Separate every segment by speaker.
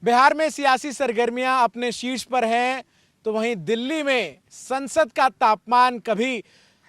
Speaker 1: बिहार में सियासी सरगर्मियां अपने शीर्ष पर हैं, तो वहीं दिल्ली में संसद का तापमान कभी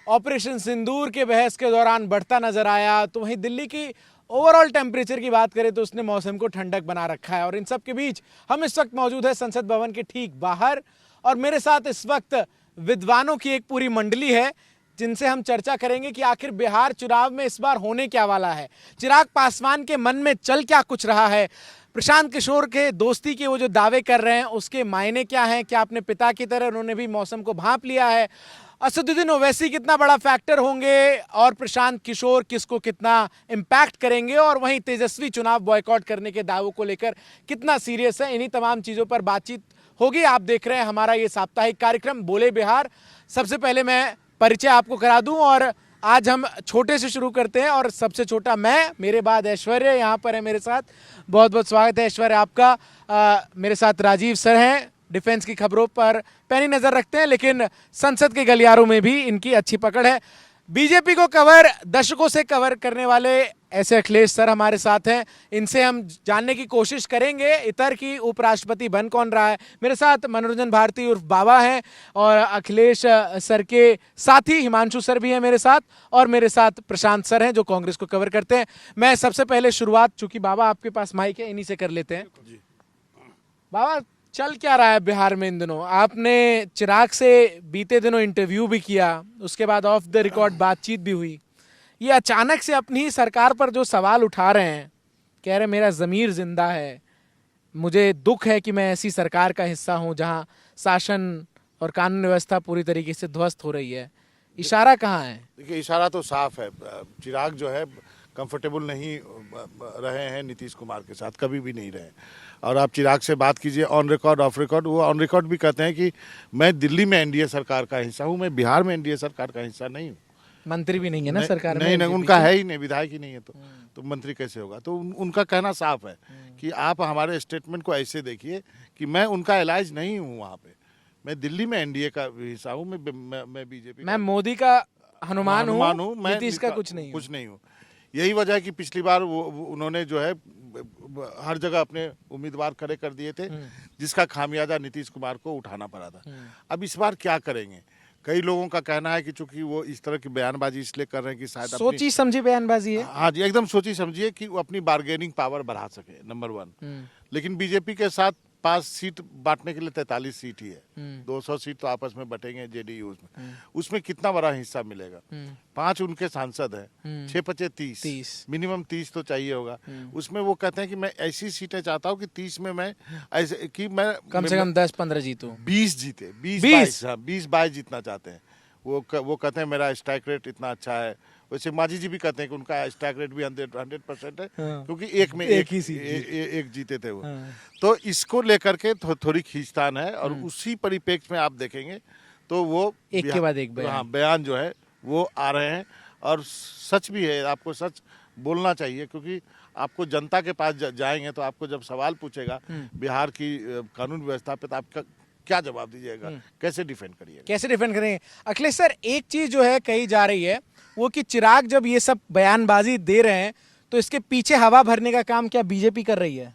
Speaker 1: ऑपरेशन सिंदूर के बहस के दौरान बढ़ता नजर आया, तो वहीं दिल्ली की ओवरऑल टेम्परेचर की बात करें तो उसने मौसम को ठंडक बना रखा है। और इन सब के बीच हम इस वक्त मौजूद है संसद भवन के ठीक बाहर, और मेरे साथ इस वक्त विद्वानों की एक पूरी मंडली है जिनसे हम चर्चा करेंगे कि आखिर बिहार चुनाव में इस बार होने क्या वाला है, चिराग पासवान के मन में चल क्या कुछ रहा है, प्रशांत किशोर के दोस्ती के वो जो दावे कर रहे हैं उसके मायने क्या हैं, क्या अपने पिता की तरह उन्होंने भी मौसम को भांप लिया है, असदुद्दीन ओवैसी कितना बड़ा फैक्टर होंगे और प्रशांत किशोर किसको कितना इम्पैक्ट करेंगे, और वहीं तेजस्वी चुनाव बॉयकॉट करने के दावों को लेकर कितना सीरियस है, इन्हीं तमाम चीज़ों पर बातचीत होगी। आप देख रहे हैं हमारा ये साप्ताहिक कार्यक्रम बोले बिहार। सबसे पहले मैं परिचय आपको करा दूं, और आज हम छोटे से शुरू करते हैं, और सबसे छोटा मैं, मेरे बाद ऐश्वर्या यहाँ पर है मेरे साथ। बहुत बहुत स्वागत है ऐश्वर्या आपका। मेरे साथ राजीव सर हैं, डिफेंस की खबरों पर पैनी नजर रखते हैं, लेकिन संसद के गलियारों में भी इनकी अच्छी पकड़ है। बीजेपी को कवर दशकों से कवर करने वाले ऐसे अखिलेश सर हमारे साथ हैं, इनसे हम जानने की कोशिश करेंगे इतर की उपराष्ट्रपति बन कौन रहा है। मेरे साथ मनोरंजन भारती उर्फ बाबा हैं, और अखिलेश सर के साथी हिमांशु सर भी हैं मेरे साथ, और मेरे साथ प्रशांत सर हैं जो कांग्रेस को कवर करते हैं। मैं सबसे पहले शुरुआत, चूंकि बाबा आपके पास माइक है, इन्हीं से कर लेते हैं। बाबा, चल क्या रहा है बिहार में इन दिनों? आपने चिराग से बीते दिनों इंटरव्यू भी किया, उसके बाद ऑफ द रिकॉर्ड बातचीत भी हुई। ये अचानक से अपनी ही सरकार पर जो सवाल उठा रहे हैं, कह रहे मेरा ज़मीर जिंदा है, मुझे दुख है कि मैं ऐसी सरकार का हिस्सा हूं जहां शासन और कानून व्यवस्था पूरी तरीके से ध्वस्त हो रही है। इशारा कहाँ है?
Speaker 2: देखिए, इशारा तो साफ है। चिराग जो है कंफर्टेबल नहीं रहे हैं नीतीश कुमार के साथ, कभी भी नहीं रहे। और आप चिराग से बात कीजिए ऑन रिकॉर्ड ऑफ रिकॉर्ड, वो ऑन रिकॉर्ड भी कहते हैं कि मैं दिल्ली में एनडीए सरकार का हिस्सा हूं, मैं बिहार में एनडीए सरकार का हिस्सा नहीं हूं।
Speaker 1: मंत्री भी नहीं है ना सरकार में?
Speaker 2: नहीं, उनका है ही नहीं, विधायक ही नहीं है, तो मंत्री कैसे होगा? तो उनका कहना साफ है कि आप हमारे स्टेटमेंट को ऐसे देखिए कि मैं उनका इलाज नहीं हूँ वहाँ पे, मैं दिल्ली में एनडीए का हिस्सा हूँ, मैं बीजेपी,
Speaker 1: मैं मोदी का हनुमान हूँ,
Speaker 2: मैं
Speaker 1: नीतीश का कुछ नहीं
Speaker 2: हूँ। यही वजह है कि पिछली बार उन्होंने जो है हर जगह अपने उम्मीदवार खड़े कर दिए थे, जिसका खामियाजा नीतीश कुमार को उठाना पड़ा था। अब इस बार क्या करेंगे? कई लोगों का कहना है कि चूंकि वो इस तरह की बयानबाजी इसलिए कर रहे हैं कि शायद
Speaker 1: सोची समझी बयानबाजी है।
Speaker 2: हाँ जी, एकदम सोची समझिए कि वो अपनी बार्गेनिंग पावर बढ़ा सके, नंबर 1। लेकिन बीजेपी के साथ 5 सीट बांटने के लिए 43 सीट ही है, 200 सीट तो आपस में बटेंगे जेडीयू में, उसमें कितना बड़ा हिस्सा मिलेगा? 5 उनके सांसद हैं, 6×5 30, मिनिमम 30 तो चाहिए होगा। उसमें वो कहते हैं कि मैं ऐसी सीटें चाहता हूँ कि 30 में मैं ऐसे कि मैं
Speaker 1: कम से कम 10-15 जीतूं,
Speaker 2: 20 जीते, 20-22 जीतना चाहते हैं। वो कहते हैं मेरा स्ट्राइक रेट इतना अच्छा है। वैसे मांझी जी भी कहते हैं कि उनका स्ट्राइक रेट भी 100% है, क्योंकि एक में एक जीते थे वो। तो इसको लेकर के थोड़ी खींचतान है, और उसी परिप्रेक्ष्य में आप देखेंगे तो वो
Speaker 1: एक के बाद एक
Speaker 2: बयान जो है वो आ रहे हैं, और सच भी है। आपको सच बोलना चाहिए, क्योंकि आपको जनता के पास जाएंगे तो आपको जब सवाल पूछेगा बिहार की कानून व्यवस्था पे, तो आपका क्या जवाब दीजिएगा, कैसे डिफेंड करिएगा,
Speaker 1: कैसे डिफेंड करेंगे? अखिलेश सर, एक चीज जो है कही जा रही है वो कि चिराग जब ये सब बयानबाजी दे रहे हैं तो इसके पीछे हवा भरने का काम क्या बीजेपी कर रही है?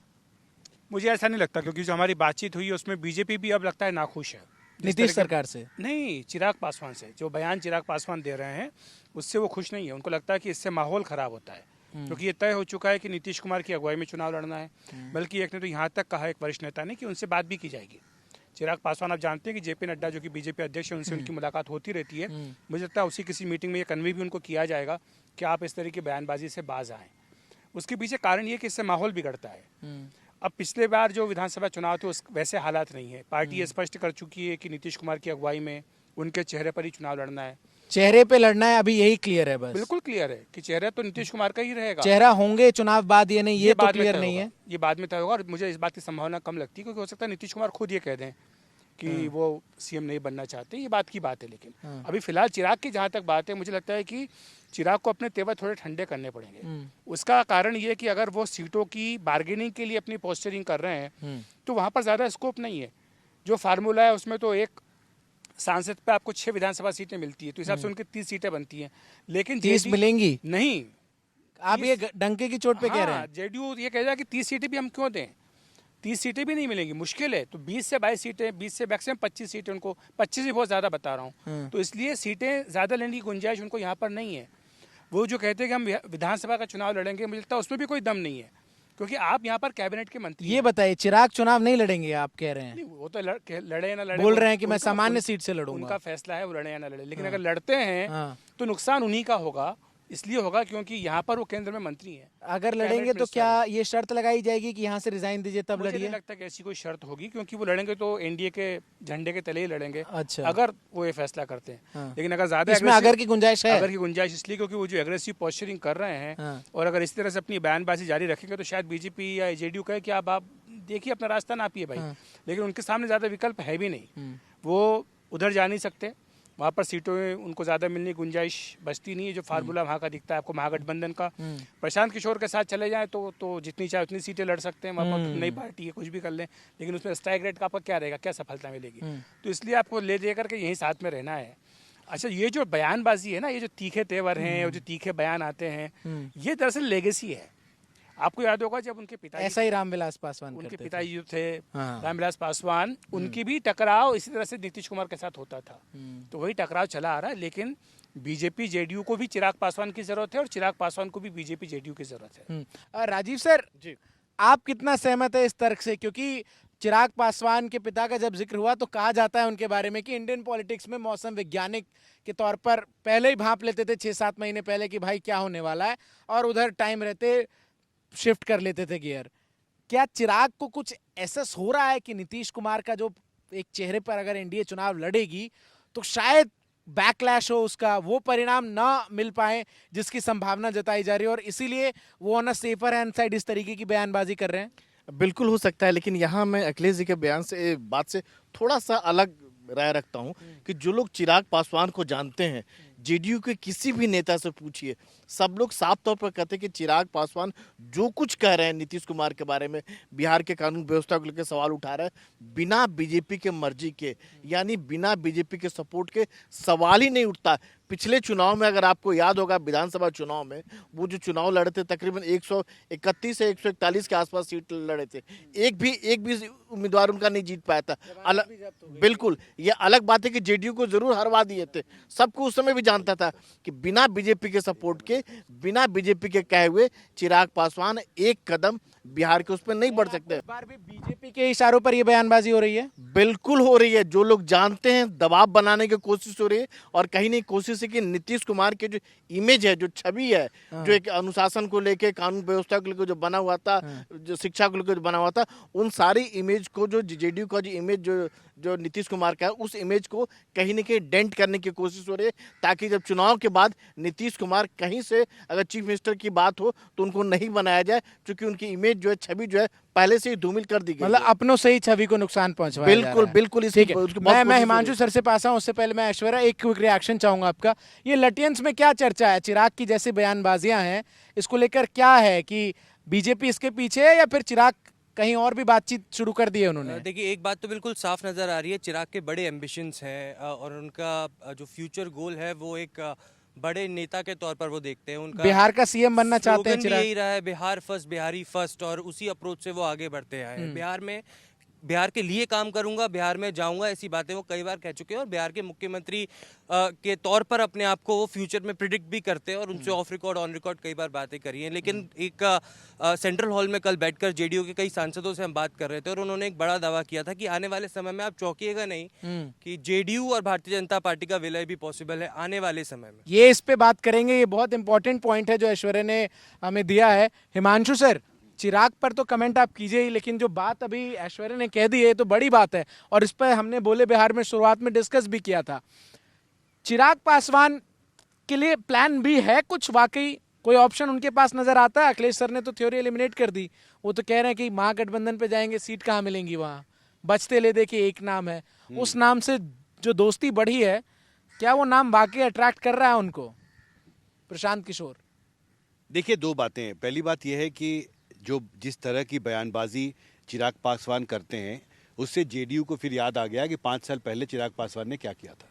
Speaker 3: मुझे ऐसा नहीं लगता, क्योंकि जो हमारी बातचीत हुई उसमें बीजेपी भी अब लगता है नाखुश है
Speaker 1: नीतीश सरकार से।
Speaker 3: नहीं, चिराग पासवान से। जो बयान चिराग पासवान दे रहे हैं उससे वो खुश नहीं है। उनको लगता है कि इससे माहौल खराब होता है, क्योंकि ये तय हो चुका है कि नीतीश कुमार की अगुवाई में चुनाव लड़ना है। बल्कि एक ने तो यहाँ तक कहा, एक वरिष्ठ नेता ने, कि उनसे बात भी की जाएगी। चिराग पासवान, आप जानते हैं कि जेपी नड्डा जो कि बीजेपी अध्यक्ष है, उनसे उनकी मुलाकात होती रहती है। मुझे लगता है उसी किसी मीटिंग में ये कन्वे भी उनको किया जाएगा कि आप इस तरह की बयानबाजी से बाज आएँ। उसके पीछे कारण ये कि इससे माहौल बिगड़ता है। अब पिछले बार जो विधानसभा चुनाव थे उस वैसे हालात नहीं है। पार्टी ये स्पष्ट कर चुकी है कि नीतीश कुमार की अगुवाई में उनके चेहरे पर ही चुनाव लड़ना है।
Speaker 1: चेहरे पे लड़ना है, अभी यही क्लियर है? बस
Speaker 3: बिल्कुल क्लियर है कि चेहरा तो नीतीश कुमार का ही रहेगा।
Speaker 1: चेहरा होंगे चुनाव बाद, ये नहीं, ये तो क्लियर नहीं है।
Speaker 3: ये बाद में तय होगा, और मुझे इस बात की संभावना कम लगती है, क्योंकि हो सकता है नीतीश कुमार खुद ये कह दें कि वो सीएम नहीं बनना चाहते। ये बात की बात है। लेकिन अभी फिलहाल चिराग की जहाँ तक बात है, मुझे लगता है कि चिराग को अपने तेवर थोड़े ठंडे करने पड़ेंगे। उसका कारण ये कि अगर वो सीटों की बार्गेनिंग के लिए अपनी पोस्चरिंग कर रहे हैं तो वहाँ पर ज़्यादा स्कोप नहीं है। जो फार्मूला है उसमें तो एक सांसद पे आपको 6 विधानसभा सीटें मिलती है, तो हिसाब से उनकी 30 सीटें बनती हैं। लेकिन
Speaker 1: 30 मिलेंगी
Speaker 3: नहीं।
Speaker 1: आप ये डंके की चोट पे कह रहे हैं?
Speaker 3: जेडीयू ये कह रहा है कि 30 सीटें भी हम क्यों दें? 30 सीटें भी नहीं मिलेंगी, मुश्किल है। तो 20 से 22 सीटें, 20 से मैक्सिमम 25 सीटें उनको, 25 भी बहुत ज़्यादा बता रहा हूँ। तो इसलिए सीटें ज़्यादा लेने की गुंजाइश उनको यहाँ पर नहीं है। वो जो कहते हैं कि हम विधानसभा का चुनाव लड़ेंगे, मुझे लगता है उसमें भी कोई दम नहीं है, क्योंकि आप यहाँ पर कैबिनेट के मंत्री
Speaker 1: ये बताइए, चिराग चुनाव नहीं लड़ेंगे आप कह रहे हैं?
Speaker 3: नहीं, वो तो लड़े या ना लड़े,
Speaker 1: बोल रहे हैं कि मैं
Speaker 3: उनका-
Speaker 1: सामान्य सीट से लड़ूंगा।
Speaker 3: उनका फैसला है, वो लड़े या ना लड़े। लेकिन अगर लड़ते हैं
Speaker 1: हाँ।
Speaker 3: तो नुकसान उन्हीं का होगा, इसलिए होगा क्योंकि यहाँ पर वो केंद्र में मंत्री हैं।
Speaker 1: अगर लड़ेंगे तो क्या ये शर्त लगाई जाएगी कि यहाँ से रिजाइन दीजिए तब
Speaker 3: मुझे नहीं
Speaker 1: लड़िए?
Speaker 3: लगता कि ऐसी कोई शर्त होगी, क्योंकि वो लड़ेंगे तो एनडीए के झंडे के तले ही लड़ेंगे।
Speaker 1: अच्छा।
Speaker 3: अगर वो ये फैसला करते हैं।
Speaker 1: हाँ।
Speaker 3: लेकिन अगर ज्यादा
Speaker 1: इसमें अगर की गुंजाइश है?
Speaker 3: अगर की गुंजाइश इसलिए क्योंकि वो जो एग्रेसिव पोस्चरिंग कर रहे हैं,
Speaker 1: हाँ।
Speaker 3: और अगर इस तरह से अपनी बयानबाजी जारी रखेंगे तो शायद बीजेपी या जेडीयू कहे कि आप देखिए अपना रास्ता नापिए भाई। लेकिन उनके सामने ज्यादा विकल्प है भी नहीं, वो उधर जा नहीं सकते, वहाँ पर सीटों उनको ज़्यादा मिलने की गुंजाइश बचती नहीं है। जो फार्मूला वहाँ का दिखता है आपको महागठबंधन का, प्रशांत किशोर के साथ चले जाएं तो जितनी चाहे उतनी सीटें लड़ सकते हैं, वहाँ पर नई पार्टी है, कुछ भी कर लें, लेकिन उसमें स्ट्राइक रेट का आपका क्या रहेगा, क्या सफलता मिलेगी? तो इसलिए आपको ले दे करके यहीं साथ में रहना है। अच्छा, ये जो बयानबाजी है ना, ये जो तीखे तेवर हैं और जो तीखे बयान आते हैं, ये दरअसल लेगेसी है। आपको याद होगा जब उनके पिताजी,
Speaker 1: ऐसा ही रामविलास पासवान
Speaker 3: उनके
Speaker 1: करते थे।
Speaker 3: पिताजी जो थे
Speaker 1: हाँ।
Speaker 3: रामविलास पासवान, उनकी भी टकराव इसी तरह से नीतीश कुमार के साथ होता था। तो वही टकराव चला आ रहा है। लेकिन बीजेपी जेडीयू को भी चिराग पासवान की जरूरत है और चिराग पासवान को भी बीजेपी जेडीयू की जरूरत है।
Speaker 1: राजीव सर जी, आप कितना सहमत है इस तर्क से? क्योंकि चिराग पासवान के पिता का जब जिक्र हुआ तो कहा जाता है उनके बारे में कि इंडियन पॉलिटिक्स में मौसम वैज्ञानिक के तौर पर पहले ही भांप लेते थे 6-7 महीने पहले कि भाई क्या होने वाला है, और उधर टाइम रहते शिफ्ट कर लेते थे गियर। क्या चिराग को कुछ एहसास हो रहा है कि नीतीश कुमार का जो एक चेहरे पर अगर एनडीए चुनाव लड़ेगी तो शायद बैकलैश हो, उसका वो परिणाम ना मिल पाए जिसकी संभावना जताई जा रही है, और इसीलिए वो on a safer hand side इस तरीके की बयानबाजी कर रहे हैं?
Speaker 4: बिल्कुल हो सकता है, लेकिन यहाँ मैं अखिलेश जी के बयान से बात से थोड़ा सा अलग राय रखता हूँ कि जो लोग चिराग पासवान को जानते हैं, जेडीयू के किसी भी नेता से पूछिए, सब लोग साफ तौर पर कहते हैं कि चिराग पासवान जो कुछ कह रहे हैं नीतीश कुमार के बारे में, बिहार के कानून व्यवस्था को लेकर सवाल उठा रहे हैं, बिना बीजेपी के मर्जी के, यानी बिना बीजेपी के सपोर्ट के सवाल ही नहीं उठता। पिछले चुनाव में अगर आपको याद होगा, विधानसभा चुनाव में वो जो चुनाव लड़े थे, तकरीबन 131 से 141 के आसपास सीट लड़े थे, एक भी उम्मीदवार उनका नहीं जीत पाया था। बिल्कुल, ये अलग बात है कि जेडीयू को जरूर हरवा दिए थे, सबको उस समय भी जानता था कि बिना बीजेपी के सपोर्ट के, बिना बीजेपी के कहे हुए चिराग पासवान एक कदम बिहार के उस पर नहीं बढ़ सकते।
Speaker 1: इस बार भी बीजेपी के इशारों पर यह बयानबाजी हो रही है?
Speaker 4: बिल्कुल हो रही है। जो लोग जानते हैं, दबाव बनाने की कोशिश हो रही है, और कहीं नहीं कोशिश है कि नीतीश कुमार के जो इमेज है, जो छवि है, जो एक अनुशासन को लेके, कानून व्यवस्था को लेकर जो बना हुआ था, जो शिक्षा को लेकर जो बना हुआ था, उन सारी इमेज को, जो जेडीयू का जो इमेज जो नीतीश कुमार का है, उस इमेज को कहीं न कहीं डेंट करने की कोशिश हो रही है, ताकि जब चुनाव के बाद नीतीश कुमार कहीं से अगर चीफ मिनिस्टर की बात हो तो उनको नहीं बनाया जाए, क्योंकि उनकी इमेज जो है, छवि जो है, पहले से ही धूमिल कर दी गई।
Speaker 1: मतलब अपनों से ही छवि को नुकसान पहुंचवाया जा
Speaker 4: बिल्कुल
Speaker 1: रहा है।
Speaker 4: बिल्कुल।
Speaker 1: ठीक है, मैं हिमांशु सर से पास आऊं, उससे पहले मैं ऐश्वर्या एक क्विक रिएक्शन चाहूंगा आपका। ये लटियंस में क्या चर्चा है? चिराग की जैसी बयानबाजियां हैं, इसको लेकर क्या है कि बीजेपी इसके पीछे है या फिर चिराग कहीं और भी बातचीत शुरू कर दी है उन्होंने?
Speaker 5: देखिए, एक बात तो बिल्कुल साफ नज़र आ रही है, चिराग के बड़े एम्बिशंस हैं, और उनका जो फ्यूचर गोल है वो एक बड़े नेता के तौर पर वो देखते हैं। उनका
Speaker 1: बिहार का सीएम बनना चाहते हैं
Speaker 5: स्लोगन भी
Speaker 1: चिराग?
Speaker 5: यही रहा है, बिहार फर्स्ट, बिहारी फर्स्ट, और उसी अप्रोच से वो आगे बढ़ते आए हैं। बिहार के लिए काम करूंगा, बिहार में जाऊंगा, ऐसी बातें वो कई बार कह चुके हैं, और बिहार के मुख्यमंत्री के तौर पर अपने आप को वो फ्यूचर में प्रिडिक्ट भी करते हैं, और उनसे ऑफ रिकॉर्ड ऑन रिकॉर्ड कई बार बातें करी हैं। लेकिन एक सेंट्रल हॉल में कल बैठकर जेडीयू के कई सांसदों से हम बात कर रहे थे, और उन्होंने एक बड़ा दावा किया था कि आने वाले समय में आप चौंकिएगा नहीं कि जेडीयू और भारतीय जनता पार्टी का विलय भी पॉसिबल है आने वाले समय में।
Speaker 1: ये इस पे बात करेंगे, ये बहुत इंपॉर्टेंट पॉइंट है जो ऐश्वर्या ने हमें दिया है। हिमांशु सर, चिराग पर तो कमेंट आप कीजिए ही, लेकिन जो बात अभी ऐश्वर्या ने कह दी है तो बड़ी बात है, और इस पर हमने बोले बिहार में शुरुआत में डिस्कस भी किया था। चिराग पासवान के लिए प्लान भी है कुछ? वाकई कोई ऑप्शन उनके पास नजर आता है? अखिलेश सर ने तो थ्योरी एलिमिनेट कर दी, वो तो कह रहे हैं कि महागठबंधन पे जाएंगे, सीट कहाँ मिलेंगी वहां, बचते ले देखिए एक नाम है, उस नाम से जो दोस्ती बढ़ी है, क्या वो नाम वाकई अट्रैक्ट कर रहा है उनको? प्रशांत किशोर।
Speaker 6: देखिए, दो बातें हैं। पहली बात यह है कि जो जिस तरह की बयानबाजी चिराग पासवान करते हैं, उससे जेडीयू को फिर याद आ गया कि 5 साल पहले चिराग पासवान ने क्या किया था,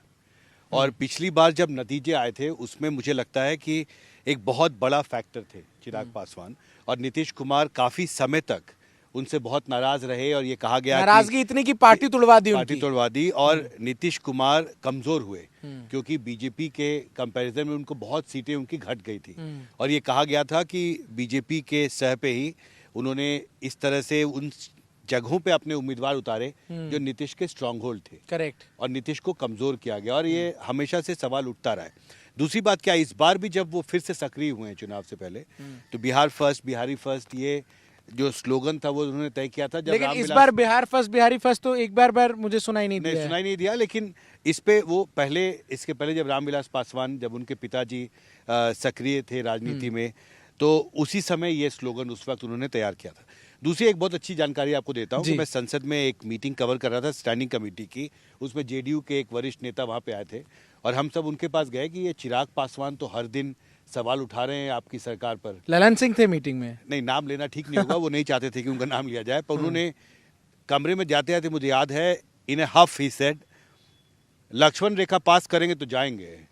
Speaker 6: और पिछली बार जब नतीजे आए थे उसमें मुझे लगता है कि एक बहुत बड़ा फैक्टर थे चिराग पासवान, और नीतीश कुमार काफ़ी समय तक उनसे बहुत नाराज रहे और ये कहा गया कि
Speaker 1: नाराजगी इतनी की पार्टी तुड़वा दी
Speaker 6: पार्टी
Speaker 1: उनकी।
Speaker 6: तोड़वा दी और नीतीश कुमार कमजोर हुए क्योंकि बीजेपी के कंपैरिजन में उनको बहुत सीटें उनकी घट गई थी और ये कहा गया था कि बीजेपी के सह पे ही उन्होंने इस तरह से उन जगहों पे अपने उम्मीदवार उतारे जो नीतीश के स्ट्रांग होल्ड थे
Speaker 1: करेक्ट।
Speaker 6: और नीतीश को कमजोर किया गया और ये हमेशा से सवाल उठता रहा है। दूसरी बात क्या, इस बार भी जब वो फिर से सक्रिय हुए हैं चुनाव से पहले तो बिहार फर्स्ट, बिहारी फर्स्ट, ये जो स्लोगन था वो उन्होंने तय किया था। जब
Speaker 1: लेकिन इस
Speaker 6: रामविलास
Speaker 1: बार बिहार फर्स्ट बिहारी फर्स्ट तो एक बार मुझे सुनाई नहीं
Speaker 6: नहीं
Speaker 1: दिया है।
Speaker 6: सुनाई नहीं दिया, लेकिन इस पे वो पहले, इसके पहले जब रामविलास पासवान, जब उनके पिताजी सक्रिय थे राजनीति में, तो उसी समय ये स्लोगन उस वक्त उन्होंने तैयार किया था। दूसरी एक बहुत अच्छी जानकारी आपको देता हूँ कि मैं संसद में एक मीटिंग कवर कर रहा था स्टैंडिंग कमेटी की, उसमें जेडीयू के एक वरिष्ठ नेता वहाँ पे आए थे और हम सब उनके पास गए कि ये चिराग पासवान तो हर दिन सवाल उठा रहे हैं आपकी सरकार पर।
Speaker 1: ललन सिंह थे मीटिंग में।
Speaker 6: नहीं, नाम लेना ठीक नहीं होगा, वो नहीं चाहते थे कि उनका नाम लिया जाए, पर उन्होंने कमरे में जाते जाते, मुझे याद है, इन ए हफ ही सेड, लक्ष्मण रेखा पास करेंगे तो जाएंगे,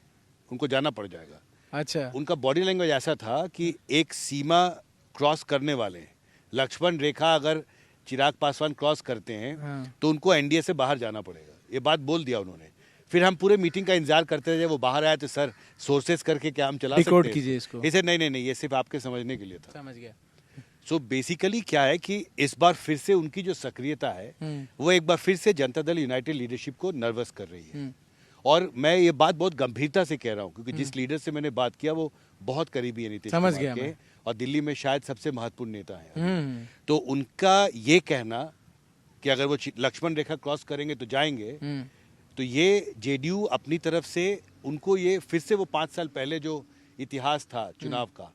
Speaker 6: उनको जाना पड़ जाएगा।
Speaker 1: अच्छा।
Speaker 6: उनका बॉडी लैंग्वेज ऐसा था कि एक सीमा क्रॉस करने वाले, लक्ष्मण रेखा अगर चिराग पासवान क्रॉस करते हैं तो उनको एनडीए से बाहर जाना पड़ेगा, ये बात बोल दिया उन्होंने। फिर हम पूरे मीटिंग का इंतजार करते थे, जब वो बाहर आए तो सर सोर्सेस करके क्या हम चला सकते हैं?
Speaker 1: कीजिए इसको।
Speaker 6: इसे नहीं, ये सिर्फ आपके समझने के लिए था।
Speaker 1: समझ गया।
Speaker 6: सो बेसिकली क्या है कि इस बार फिर से उनकी जो सक्रियता है वो एक बार फिर से जनता दल यूनाइटेड लीडरशिप को नर्वस कर रही है और मैं ये बात बहुत गंभीरता से कह रहा हूँ क्योंकि जिस लीडर से मैंने बात किया वो बहुत करीबी है नीतीश
Speaker 1: समझ
Speaker 6: कुमार
Speaker 1: गया
Speaker 6: के
Speaker 1: मैं।
Speaker 6: और दिल्ली में शायद सबसे महत्वपूर्ण नेता है। तो उनका ये कहना कि अगर वो लक्ष्मण रेखा क्रॉस करेंगे तो जाएंगे, तो ये जेडीयू अपनी तरफ से उनको ये फिर से वो 5 साल पहले जो इतिहास था चुनाव का,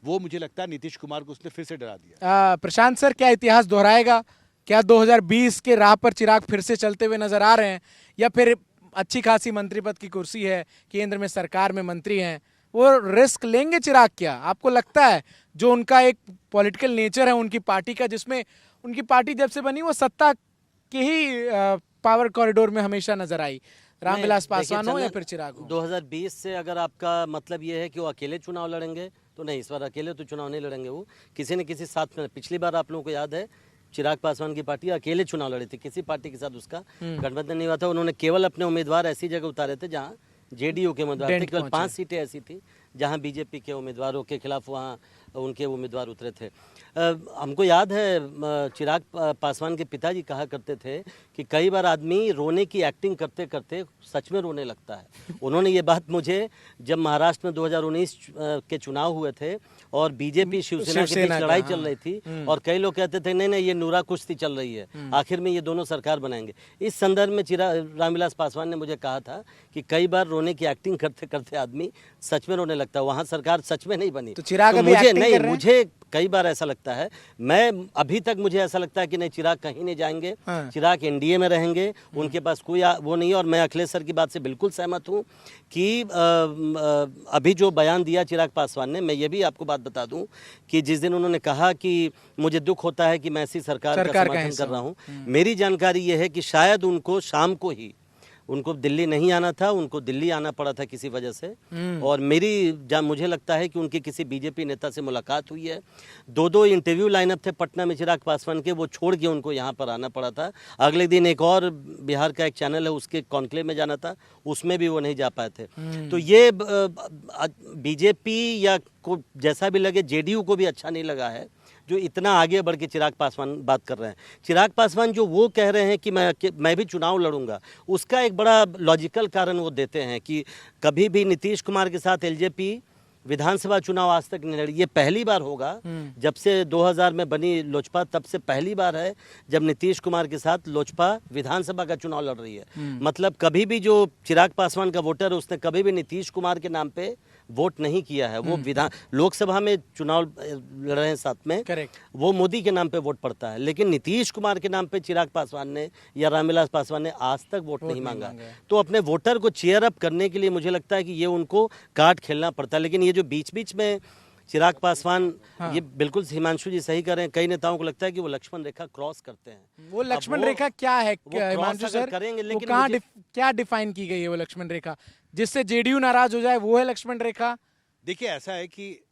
Speaker 6: वो मुझे लगता है नीतीश कुमार को उसने फिर से डरा दिया।
Speaker 1: प्रशांत सर, क्या इतिहास दोहराएगा? क्या 2020 के राह पर चिराग फिर से चलते हुए नजर आ रहे हैं या फिर अच्छी खासी मंत्री पद की कुर्सी है, केंद्र में सरकार में मंत्री हैं, वो रिस्क लेंगे चिराग? क्या आपको लगता है जो उनका एक पॉलिटिकल नेचर है उनकी पार्टी का, जिसमें उनकी पार्टी जब से बनी वो सत्ता के ही पावर कॉरिडोर में हमेशा नजर आई, रामविलास पासवान हो या फिर चिराग हो?
Speaker 7: 2020 से अगर आपका मतलब ये है कि वो अकेले चुनाव लड़ेंगे तो नहीं, इस बार अकेले तो चुनाव नहीं लड़ेंगे, वो किसी न किसी साथ में। पिछली बार आप लोगों को याद है चिराग पासवान की पार्टी अकेले चुनाव लड़ी थी, किसी पार्टी के साथ उसका गठबंधन नहीं हुआ था। उन्होंने केवल अपने उम्मीदवार ऐसी जगह उतारे थे जहां जेडीयू के उम्मीदवार थे, केवल 5 सीटें ऐसी थी जहां बीजेपी के उम्मीदवारों के खिलाफ वहां उनके उम्मीदवार उतरे थे। हमको याद है चिराग पासवान के पिताजी कहा करते थे कि कई बार आदमी रोने की एक्टिंग करते करते सच में रोने लगता है। उन्होंने ये बात मुझे जब महाराष्ट्र में 2019 के चुनाव हुए थे और बीजेपी शिवसेना के बीच लड़ाई चल रही थी और कई लोग कहते थे नहीं ये नूरा कुश्ती चल रही है, आखिर में ये दोनों सरकार बनाएंगे। इस संदर्भ में रामविलास पासवान ने मुझे कहा था कि कई बार रोने की एक्टिंग करते करते आदमी सच में रोने लगता है, वहाँ सरकार सच में नहीं बनी।
Speaker 1: तो चिराग अभी
Speaker 7: मुझे
Speaker 1: एक्टिंग कर रहे हैं?
Speaker 7: मुझे कई बार ऐसा लगता है, मैं अभी तक मुझे ऐसा लगता है कि नहीं, चिराग कहीं नहीं जाएंगे, चिराग एनडीए में रहेंगे, उनके पास कोई वो नहीं है। और मैं अखिलेश सर की बात से बिल्कुल सहमत हूँ कि अभी जो बयान दिया चिराग पासवान ने, मैं ये भी आपको बात बता दूं कि जिस दिन उन्होंने कहा कि मुझे दुख होता है कि मैं ऐसी सरकार का समर्थन कर रहा हूँ, मेरी जानकारी ये है कि शायद उनको शाम को ही उनको दिल्ली नहीं आना था, उनको दिल्ली आना पड़ा था किसी वजह से। और मुझे लगता है कि उनकी किसी बीजेपी नेता से मुलाकात हुई है। 2 इंटरव्यू लाइनअप थे पटना में चिराग पासवान के, वो छोड़ के उनको यहाँ पर आना पड़ा था। अगले दिन एक और बिहार का एक चैनल है उसके कॉन्क्लेव में जाना था, उसमें भी वो नहीं जा पाए थे। तो ये बीजेपी या को जैसा भी लगे, जेडीयू को भी अच्छा नहीं लगा है जो इतना आगे बढ़ के चिराग पासवान बात कर रहे हैं। चिराग पासवान जो वो कह रहे हैं कि मैं भी चुनाव लड़ूंगा, उसका एक बड़ा लॉजिकल कारण वो देते हैं कि कभी भी नीतीश कुमार के साथ एलजेपी विधानसभा चुनाव आज तक नहीं लड़ी। ये पहली बार होगा जब से 2000 में बनी लोजपा, तब से पहली बार है जब नीतीश कुमार के साथ लोजपा विधानसभा का चुनाव लड़ रही है। मतलब कभी भी जो चिराग पासवान का वोटर है उसने कभी भी नीतीश कुमार के नाम पे वोट नहीं किया है। वो लोकसभा में चुनाव लड़ रहे हैं साथ में, वो मोदी के नाम पे वोट पड़ता है, लेकिन नीतीश कुमार के नाम पे चिराग पासवान ने या रामविलास पासवान ने आज तक वोट नहीं मांगा। तो अपने वोटर को चीयर अप करने के लिए मुझे लगता है कि ये उनको कार्ड खेलना पड़ता है। लेकिन ये जो बीच बीच में चिराग पासवान, ये बिल्कुल हिमांशु जी सही कर रहे हैं, कई नेताओं को लगता है कि वो लक्ष्मण रेखा क्रॉस करते हैं।
Speaker 1: वो लक्ष्मण रेखा क्या है हिमांशु सर?
Speaker 7: करेंगे, लेकिन
Speaker 1: क्या डिफाइन की गई है वो लक्ष्मण रेखा जिससे जेडीयू नाराज हो जाए, वो है लक्ष्मण रेखा?
Speaker 6: देखिए ऐसा है कि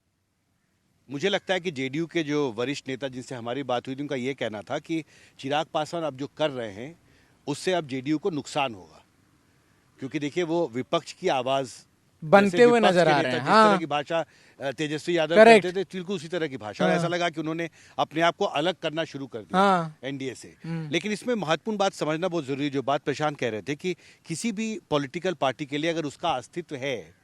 Speaker 6: मुझे लगता है कि जेडीयू के जो वरिष्ठ नेता जिनसे हमारी बात हुई थी उनका ये कहना था कि चिराग पासवान अब जो कर रहे हैं उससे अब जेडीयू को नुकसान होगा, क्योंकि देखिए वो विपक्ष की आवाज
Speaker 1: बनते
Speaker 6: जैसे
Speaker 1: हुए
Speaker 6: विपक्ष
Speaker 1: नजर
Speaker 6: के
Speaker 1: आ
Speaker 6: नेता
Speaker 1: रहे हैं।
Speaker 6: जिस तरह
Speaker 1: हाँ,
Speaker 6: की भाषा तेजस्वी यादव
Speaker 1: Correct.
Speaker 6: करते थे बिल्कुल उसी तरह की भाषा, और ऐसा लगा कि उन्होंने अपने आप को अलग करना शुरू कर दिया
Speaker 1: हाँ।
Speaker 6: एनडीए से। लेकिन इसमें महत्वपूर्ण बात समझना बहुत जरूरी है, जो बात प्रशांत कह रहे थे कि किसी भी पॉलिटिकल पार्टी के लिए अगर उसका अस्तित्व है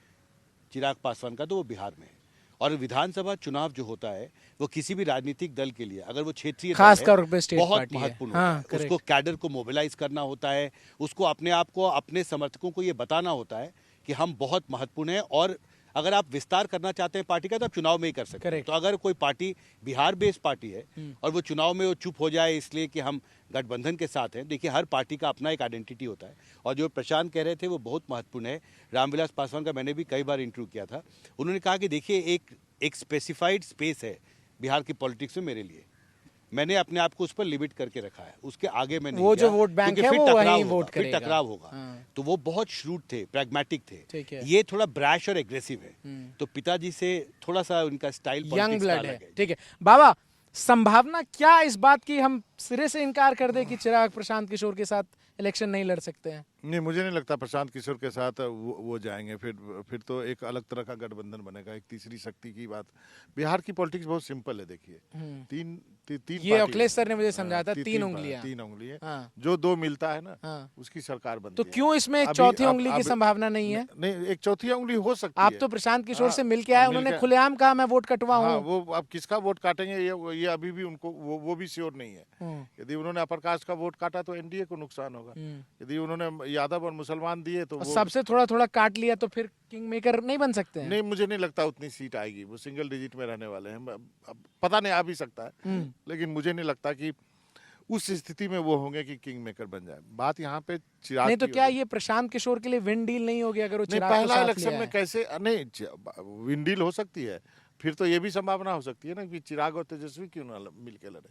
Speaker 6: चिराग पासवान का, तो वो बिहार में है। और विधानसभा चुनाव जो होता है वो किसी भी राजनीतिक दल के लिए, अगर वो क्षेत्रीय दल
Speaker 1: खास
Speaker 6: है,
Speaker 1: तौर पे स्टेट
Speaker 6: बहुत
Speaker 1: पार्टी है।
Speaker 6: महत्वपूर्ण
Speaker 1: हाँ,
Speaker 6: होता है। उसको
Speaker 1: correct.
Speaker 6: कैडर को मोबिलाइज करना होता है, उसको अपने आप को, अपने समर्थकों को ये बताना होता है कि हम बहुत महत्वपूर्ण हैं, और अगर आप विस्तार करना चाहते हैं पार्टी का तो आप चुनाव में ही कर सकते हैं।
Speaker 1: Correct.
Speaker 6: तो अगर कोई पार्टी बिहार बेस्ड पार्टी है और वो चुनाव में वो चुप हो जाए इसलिए कि हम गठबंधन के साथ हैं, देखिए हर पार्टी का अपना एक आइडेंटिटी होता है। और जो प्रशांत कह रहे थे वो बहुत महत्वपूर्ण है। रामविलास पासवान का मैंने भी कई बार इंटरव्यू किया था, उन्होंने कहा कि देखिए एक स्पेसिफाइड स्पेस है बिहार की पॉलिटिक्स में मेरे लिए, मैंने अपने आप को उस पर लिमिट करके रखा है, उसके आगे मैं नहीं
Speaker 1: वो जो
Speaker 6: गया,
Speaker 1: वोट बैंक
Speaker 6: क्योंकि
Speaker 1: है
Speaker 6: फिर
Speaker 1: वो
Speaker 6: टकराव
Speaker 1: वहीं
Speaker 6: होगा,
Speaker 1: वोट
Speaker 6: फिर
Speaker 1: करेगा।
Speaker 6: टकराव होगा।
Speaker 1: हाँ।
Speaker 6: तो वो बहुत श्रूड थे, प्रैग्मेटिक
Speaker 1: ठीक
Speaker 6: थे।
Speaker 1: है।
Speaker 6: ये थोड़ा ब्रैश और एग्रेसिव है, तो पिताजी से थोड़ा सा उनका स्टाइल
Speaker 1: यंग
Speaker 6: पॉलिटिक्स का
Speaker 1: ब्लड
Speaker 6: अलग
Speaker 1: है।
Speaker 6: है।
Speaker 1: ठीक है बाबा, संभावना क्या इस बात की हम सिरे से इनकार कर दे कि चिराग प्रशांत किशोर के साथ इलेक्शन नहीं लड़ सकते हैं?
Speaker 2: नहीं, मुझे नहीं लगता प्रशांत किशोर के साथ वो जाएंगे। फिर तो एक अलग तरह का गठबंधन बनेगा, एक तीसरी शक्ति की बात। बिहार की पॉलिटिक्स बहुत सिंपल है, देखिए तीन तीन
Speaker 1: ये
Speaker 2: पार्टी
Speaker 1: अखिलेश
Speaker 2: है।
Speaker 1: सर ने मुझे समझाया था,
Speaker 2: ती-
Speaker 1: तीन
Speaker 2: तीन
Speaker 1: उंगलियां।
Speaker 2: तीन उंगलियां,
Speaker 1: हाँ।
Speaker 2: जो दो मिलता है ना
Speaker 1: हाँ।
Speaker 2: उसकी सरकार बनती
Speaker 1: तो
Speaker 2: है।
Speaker 1: क्यों इसमें एक
Speaker 2: अभी-
Speaker 1: चौथी
Speaker 2: अब-
Speaker 1: उंगली की
Speaker 2: अब-
Speaker 1: संभावना नहीं है?
Speaker 2: नहीं, एक चौथी उंगली हो सकती है।
Speaker 1: आप तो प्रशांत किशोर से
Speaker 2: हाँ,
Speaker 1: मिल के आए,
Speaker 2: मिल
Speaker 1: उन्होंने
Speaker 2: के-
Speaker 1: खुलेआम कहा मैं वोट कटवा
Speaker 2: हाँ,
Speaker 1: हूँ।
Speaker 2: वो अब किसका वोट काटेंगे ये अभी भी उनको वो भी श्योर नहीं है। यदि उन्होंने अपर कास्ट का वोट काटा तो एनडीए को नुकसान होगा, यदि उन्होंने यादव और मुसलमान दिए तो
Speaker 1: और
Speaker 2: वो
Speaker 1: सबसे थोड़ा थोड़ा काट लिया तो फिर किंग मेकर नहीं बन सकते हैं?
Speaker 2: नहीं, मुझे नहीं लगता उतनी सीट आएगी। वो सिंगल डिजिट में रहने वाले हैं। अब पता नहीं, आ भी सकता है, लेकिन मुझे नहीं लगता कि उस स्थिति में वो होंगे कि किंग मेकर बन जाए। बात यहाँ पे चिराग
Speaker 1: नहीं तो
Speaker 2: की
Speaker 1: क्या
Speaker 2: होगी।
Speaker 1: ये प्रशांत किशोर के लिए विन डील नहीं होगी अगर वो
Speaker 2: नहीं,
Speaker 1: चिराग को
Speaker 2: पहला
Speaker 1: साथ
Speaker 2: इलेक्शन
Speaker 1: ले
Speaker 2: में
Speaker 1: आए?
Speaker 2: कैसे नहीं विंडील हो सकती है। फिर तो ये भी संभावना हो सकती है ना कि चिराग और तेजस्वी क्यों ना मिलके लड़े।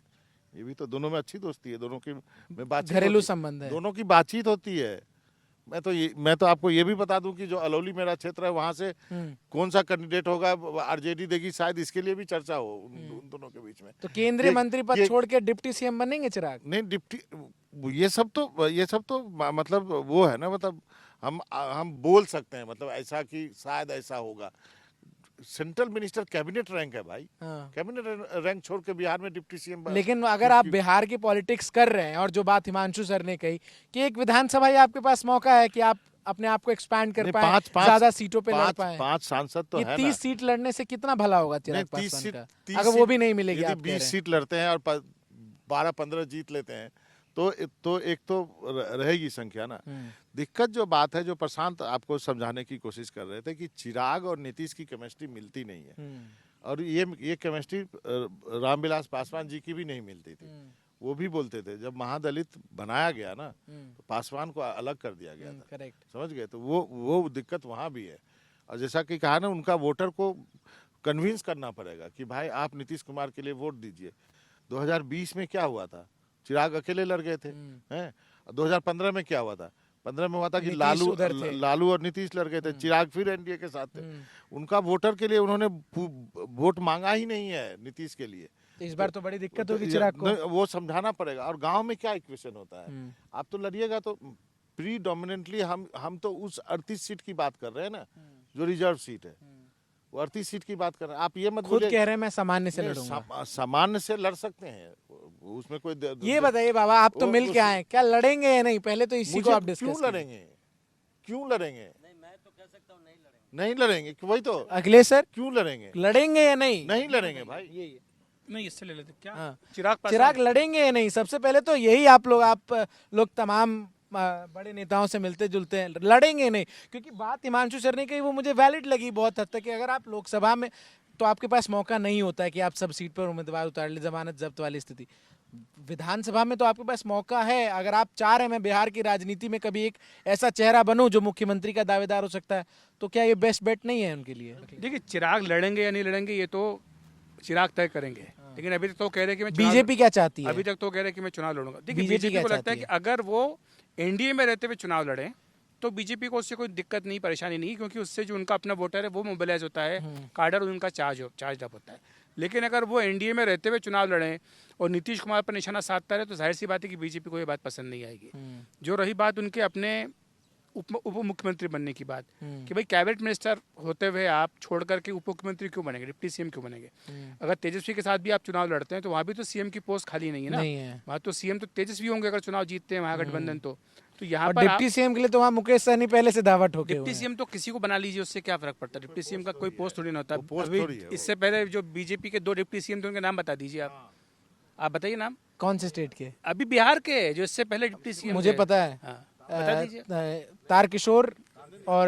Speaker 2: ये भी तो दोनों में अच्छी दोस्ती है, दोनों की में बातचीत
Speaker 1: घरेलू
Speaker 2: होती-
Speaker 1: संबंध है।
Speaker 2: दोनों की बातचीत होती है। मैं तो आपको ये भी बता दूं कि जो अलौली मेरा क्षेत्र है वहां से कौन सा कैंडिडेट होगा आरजेडी देगी, शायद इसके लिए भी चर्चा हो उन दोनों के बीच में।
Speaker 1: तो केंद्रीय
Speaker 2: ये-
Speaker 1: मंत्री पद
Speaker 2: ये-
Speaker 1: छोड़ के डिप्टी सीएम बनेंगे चिराग?
Speaker 2: नहीं, डिप्टी ये सब तो मतलब वो है ना, मतलब हम बोल सकते हैं, मतलब ऐसा कि शायद ऐसा होगा। सेंट्रल मिनिस्टर कैबिनेट रैंक है भाई।
Speaker 1: हाँ।
Speaker 2: कैबिनेट रैंक छोड़ के बिहार में डिप्टी सीएम
Speaker 1: लेकिन अगर आप बिहार की पॉलिटिक्स कर रहे हैं, और जो बात हिमांशु सर ने कही कि एक विधानसभा ही आपके पास मौका है कि आप अपने आप को एक्सपैंड कर पाए, ज्यादा सीटों पे लड़ पाए।
Speaker 2: पांच सांसद तो
Speaker 1: ये
Speaker 2: है
Speaker 1: 30 सीट लड़ने से कितना भला होगा चिराग
Speaker 2: नहीं, 30
Speaker 1: पासवान
Speaker 2: सीट
Speaker 1: का?
Speaker 2: 30
Speaker 1: अगर वो
Speaker 2: सीट-
Speaker 1: भी नहीं मिलेगी,
Speaker 2: यदि
Speaker 1: आप कह रहे
Speaker 2: 20
Speaker 1: हैं।
Speaker 2: सीट लड़ते हैं और 12-15 जीत लेते हैं तो एक तो रहेगी संख्या ना। दिक्कत जो बात है, जो प्रशांत आपको समझाने की कोशिश कर रहे थे कि चिराग और नीतीश की केमिस्ट्री मिलती नहीं है, और ये केमिस्ट्री रामविलास पासवान जी की भी नहीं मिलती थी। वो भी बोलते थे जब महादलित बनाया गया ना तो पासवान को अलग कर दिया गया था,
Speaker 1: करेक्ट।
Speaker 2: समझ गए? तो वो दिक्कत वहाँ भी है। और जैसा कि कहा ना, उनका वोटर को कन्विंस करना पड़ेगा कि भाई आप नीतीश कुमार के लिए वोट दीजिए। 2020 में क्या हुआ था? चिराग अकेले लड़ गए थे, हैं? 2015 में क्या हुआ था? 15 में हुआ था कि
Speaker 1: नीतीश उधर थे।
Speaker 2: लालू और नीतीश लड़ गए थे, चिराग फिर एनडीए के साथ थे। उनका वोटर के लिए उन्होंने वोट मांगा ही नहीं है नीतीश के लिए।
Speaker 1: तो इस बार तो बड़ी दिक्कत होगी
Speaker 2: तो
Speaker 1: चिराग को।
Speaker 2: वो समझाना पड़ेगा। और गांव में क्या इक्वेशन होता है, आप तो लड़िएगा तो प्रीडोमिनेंटली हम तो उस 38 सीट की बात कर रहे हैं ना, जो रिजर्व सीट है, वो 38 सीट की बात कर रहे हैं। आप ये मत
Speaker 1: खुद
Speaker 2: बोलिए
Speaker 1: कह रहे हैं मैं सामान्य से
Speaker 2: नहीं,
Speaker 1: लड़ूंगा।
Speaker 2: सामान्य से लड़ सकते हैं, उसमें कोई
Speaker 1: ये बताइए बाबा, आप तो मिल के आए, क्या लड़ेंगे या नहीं? पहले तो इसी को
Speaker 2: मुझे
Speaker 1: आप डिस्कस
Speaker 2: क्यों
Speaker 1: कीजिए।
Speaker 2: लड़ेंगे? क्यों लड़ेंगे? नहीं लड़ेंगे, वही तो।
Speaker 1: अखिलेश सर,
Speaker 2: क्यों लड़ेंगे?
Speaker 1: लड़ेंगे या नहीं?
Speaker 2: नहीं लड़ेंगे भाई।
Speaker 3: नहीं, इससे ले लेते क्या
Speaker 1: हाँ।
Speaker 3: चिराग
Speaker 1: चिराग लड़ेंगे या नहीं? सबसे पहले तो यही आप लोग तमाम बड़े नेताओं से मिलते जुलते हैं, लड़ेंगे नहीं? क्योंकि बात हिमांशु सर ने कही वो मुझे वैलिड लगी बहुत हद तक कि अगर आप लोकसभा में, तो आपके पास मौका नहीं होता है कि आप सब सीट पर उम्मीदवार उतार ले, जमानत जब्त वाली स्थिति। विधानसभा में तो आपके पास मौका है। अगर आप चाह रहे हैं मैं बिहार की राजनीति में कभी एक ऐसा चेहरा बनूं जो मुख्यमंत्री का दावेदार हो सकता है, तो क्या ये बेस्ट बेट नहीं है उनके लिए?
Speaker 3: देखिए, चिराग लड़ेंगे या नहीं लड़ेंगे ये तो चिराग तय करेंगे, लेकिन अभी तक तो कह रहे हैं कि मैं चुनाव-
Speaker 1: बीजेपी क्या चाहती है?
Speaker 3: अभी तक तो कह रहे हैं कि मैं चुनाव लड़ूंगा। देखिए,
Speaker 1: बीजेपी
Speaker 3: बीजेपी
Speaker 1: क्या
Speaker 3: को लगता है
Speaker 1: चाहती
Speaker 3: कि अगर वो एनडीए में रहते हुए चुनाव लड़े तो बीजेपी को उससे कोई दिक्कत नहीं, परेशानी नहीं, क्योंकि उससे जो उनका अपना वोटर है वो मोबिलाइज होता है, कार्डर उनका चार्ज अप होता है। लेकिन अगर वो एनडीए में रहते हुए चुनाव लड़ें और नीतीश कुमार पर निशाना साधता रहे तो जाहिर सी बात है कि बीजेपी को ये बात पसंद नहीं आएगी। जो रही बात उनके अपने उप मुख्यमंत्री बनने की बात कि भाई कैबिनेट मिनिस्टर होते हुए आप छोड़ करके उप मुख्यमंत्री क्यों बनेंगे, डिप्टी सीएम क्यों बनेंगे? अगर तेजस्वी के साथ भी आप चुनाव लड़ते हैं तो वहाँ भी तो सीएम की पोस्ट खाली नहीं है ना,
Speaker 1: नहीं है।
Speaker 3: वहाँ तो सीएम तो तेजस्वी होंगे अगर चुनाव जीतते हैं महागठबंधन तो यहाँ
Speaker 1: और
Speaker 3: पर
Speaker 1: डिप्टी सीएम के लिए तो वहाँ मुकेश सहनी पहले से दावा ठोके हुए
Speaker 3: डिप्टी
Speaker 1: हैं।
Speaker 3: सीएम तो किसी को बना लीजिए, उससे क्या फर्क पड़ता है? डिप्टी सीएम का कोई पोस्ट थोड़ी ना होता है।
Speaker 2: पोस्ट
Speaker 3: अभी
Speaker 2: थोड़ी है वो।
Speaker 3: इससे पहले जो बीजेपी के 2 डिप्टी सीएम थे उनके नाम बता दीजिए आप बताइए नाम।
Speaker 1: कौन से स्टेट के?
Speaker 3: अभी बिहार के जो इससे पहले डिप्टी सीएम
Speaker 1: मुझे पता है।
Speaker 3: हाँ, बता दीजिए।
Speaker 1: तारकिशोर और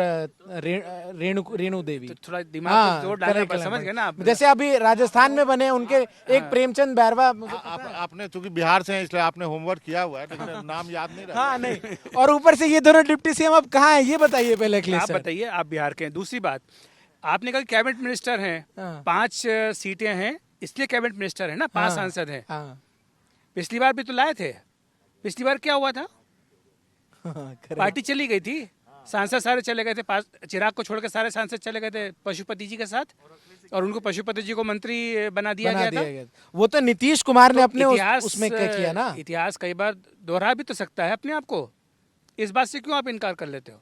Speaker 1: रेणु देवी।
Speaker 3: तो थोड़ा दिमाग में जोर डालना
Speaker 1: correct,
Speaker 3: पड़ता, समझ
Speaker 1: correct।
Speaker 3: गए ना आप?
Speaker 1: जैसे अभी राजस्थान में बने उनके एक प्रेमचंद बैरवा, मुझे
Speaker 2: आपने चूंकि बिहार से हैं इसलिए आपने होमवर्क किया हुआ है, लेकिन नाम याद नहीं रहा।
Speaker 1: हाँ नहीं, और ऊपर से ये दोनों डिप्टी सीएम अब कहाँ है ये बताइए पहले अखिलेश
Speaker 3: आप
Speaker 1: सर।
Speaker 3: बताइए, आप बिहार के हैं। दूसरी बात, आपने कहा कैबिनेट मिनिस्टर हैं,
Speaker 1: हाँ।
Speaker 3: 5 सीटें हैं इसलिए कैबिनेट मिनिस्टर है ना, 5
Speaker 1: हाँ,
Speaker 3: सांसद हैं।
Speaker 1: हाँ,
Speaker 3: पिछली बार भी तो लाए थे। पिछली बार क्या हुआ था?
Speaker 1: हाँ, correct।
Speaker 3: पार्टी चली गई थी, सांसद सारे चले गए थे, चिराग को छोड़ के सारे सांसद चले गए थे पशुपति जी के साथ, और उनको पशुपति जी को मंत्री बना दिया
Speaker 1: बना
Speaker 3: गया
Speaker 1: दिया
Speaker 3: था।
Speaker 1: गया। वो तो नीतीश कुमार ने
Speaker 3: तो
Speaker 1: अपने उसमें क्या किया ना।
Speaker 3: इतिहास कई बार दोहरा भी तो सकता है अपने आप को। इस बात से क्यों आप इनकार कर लेते हो?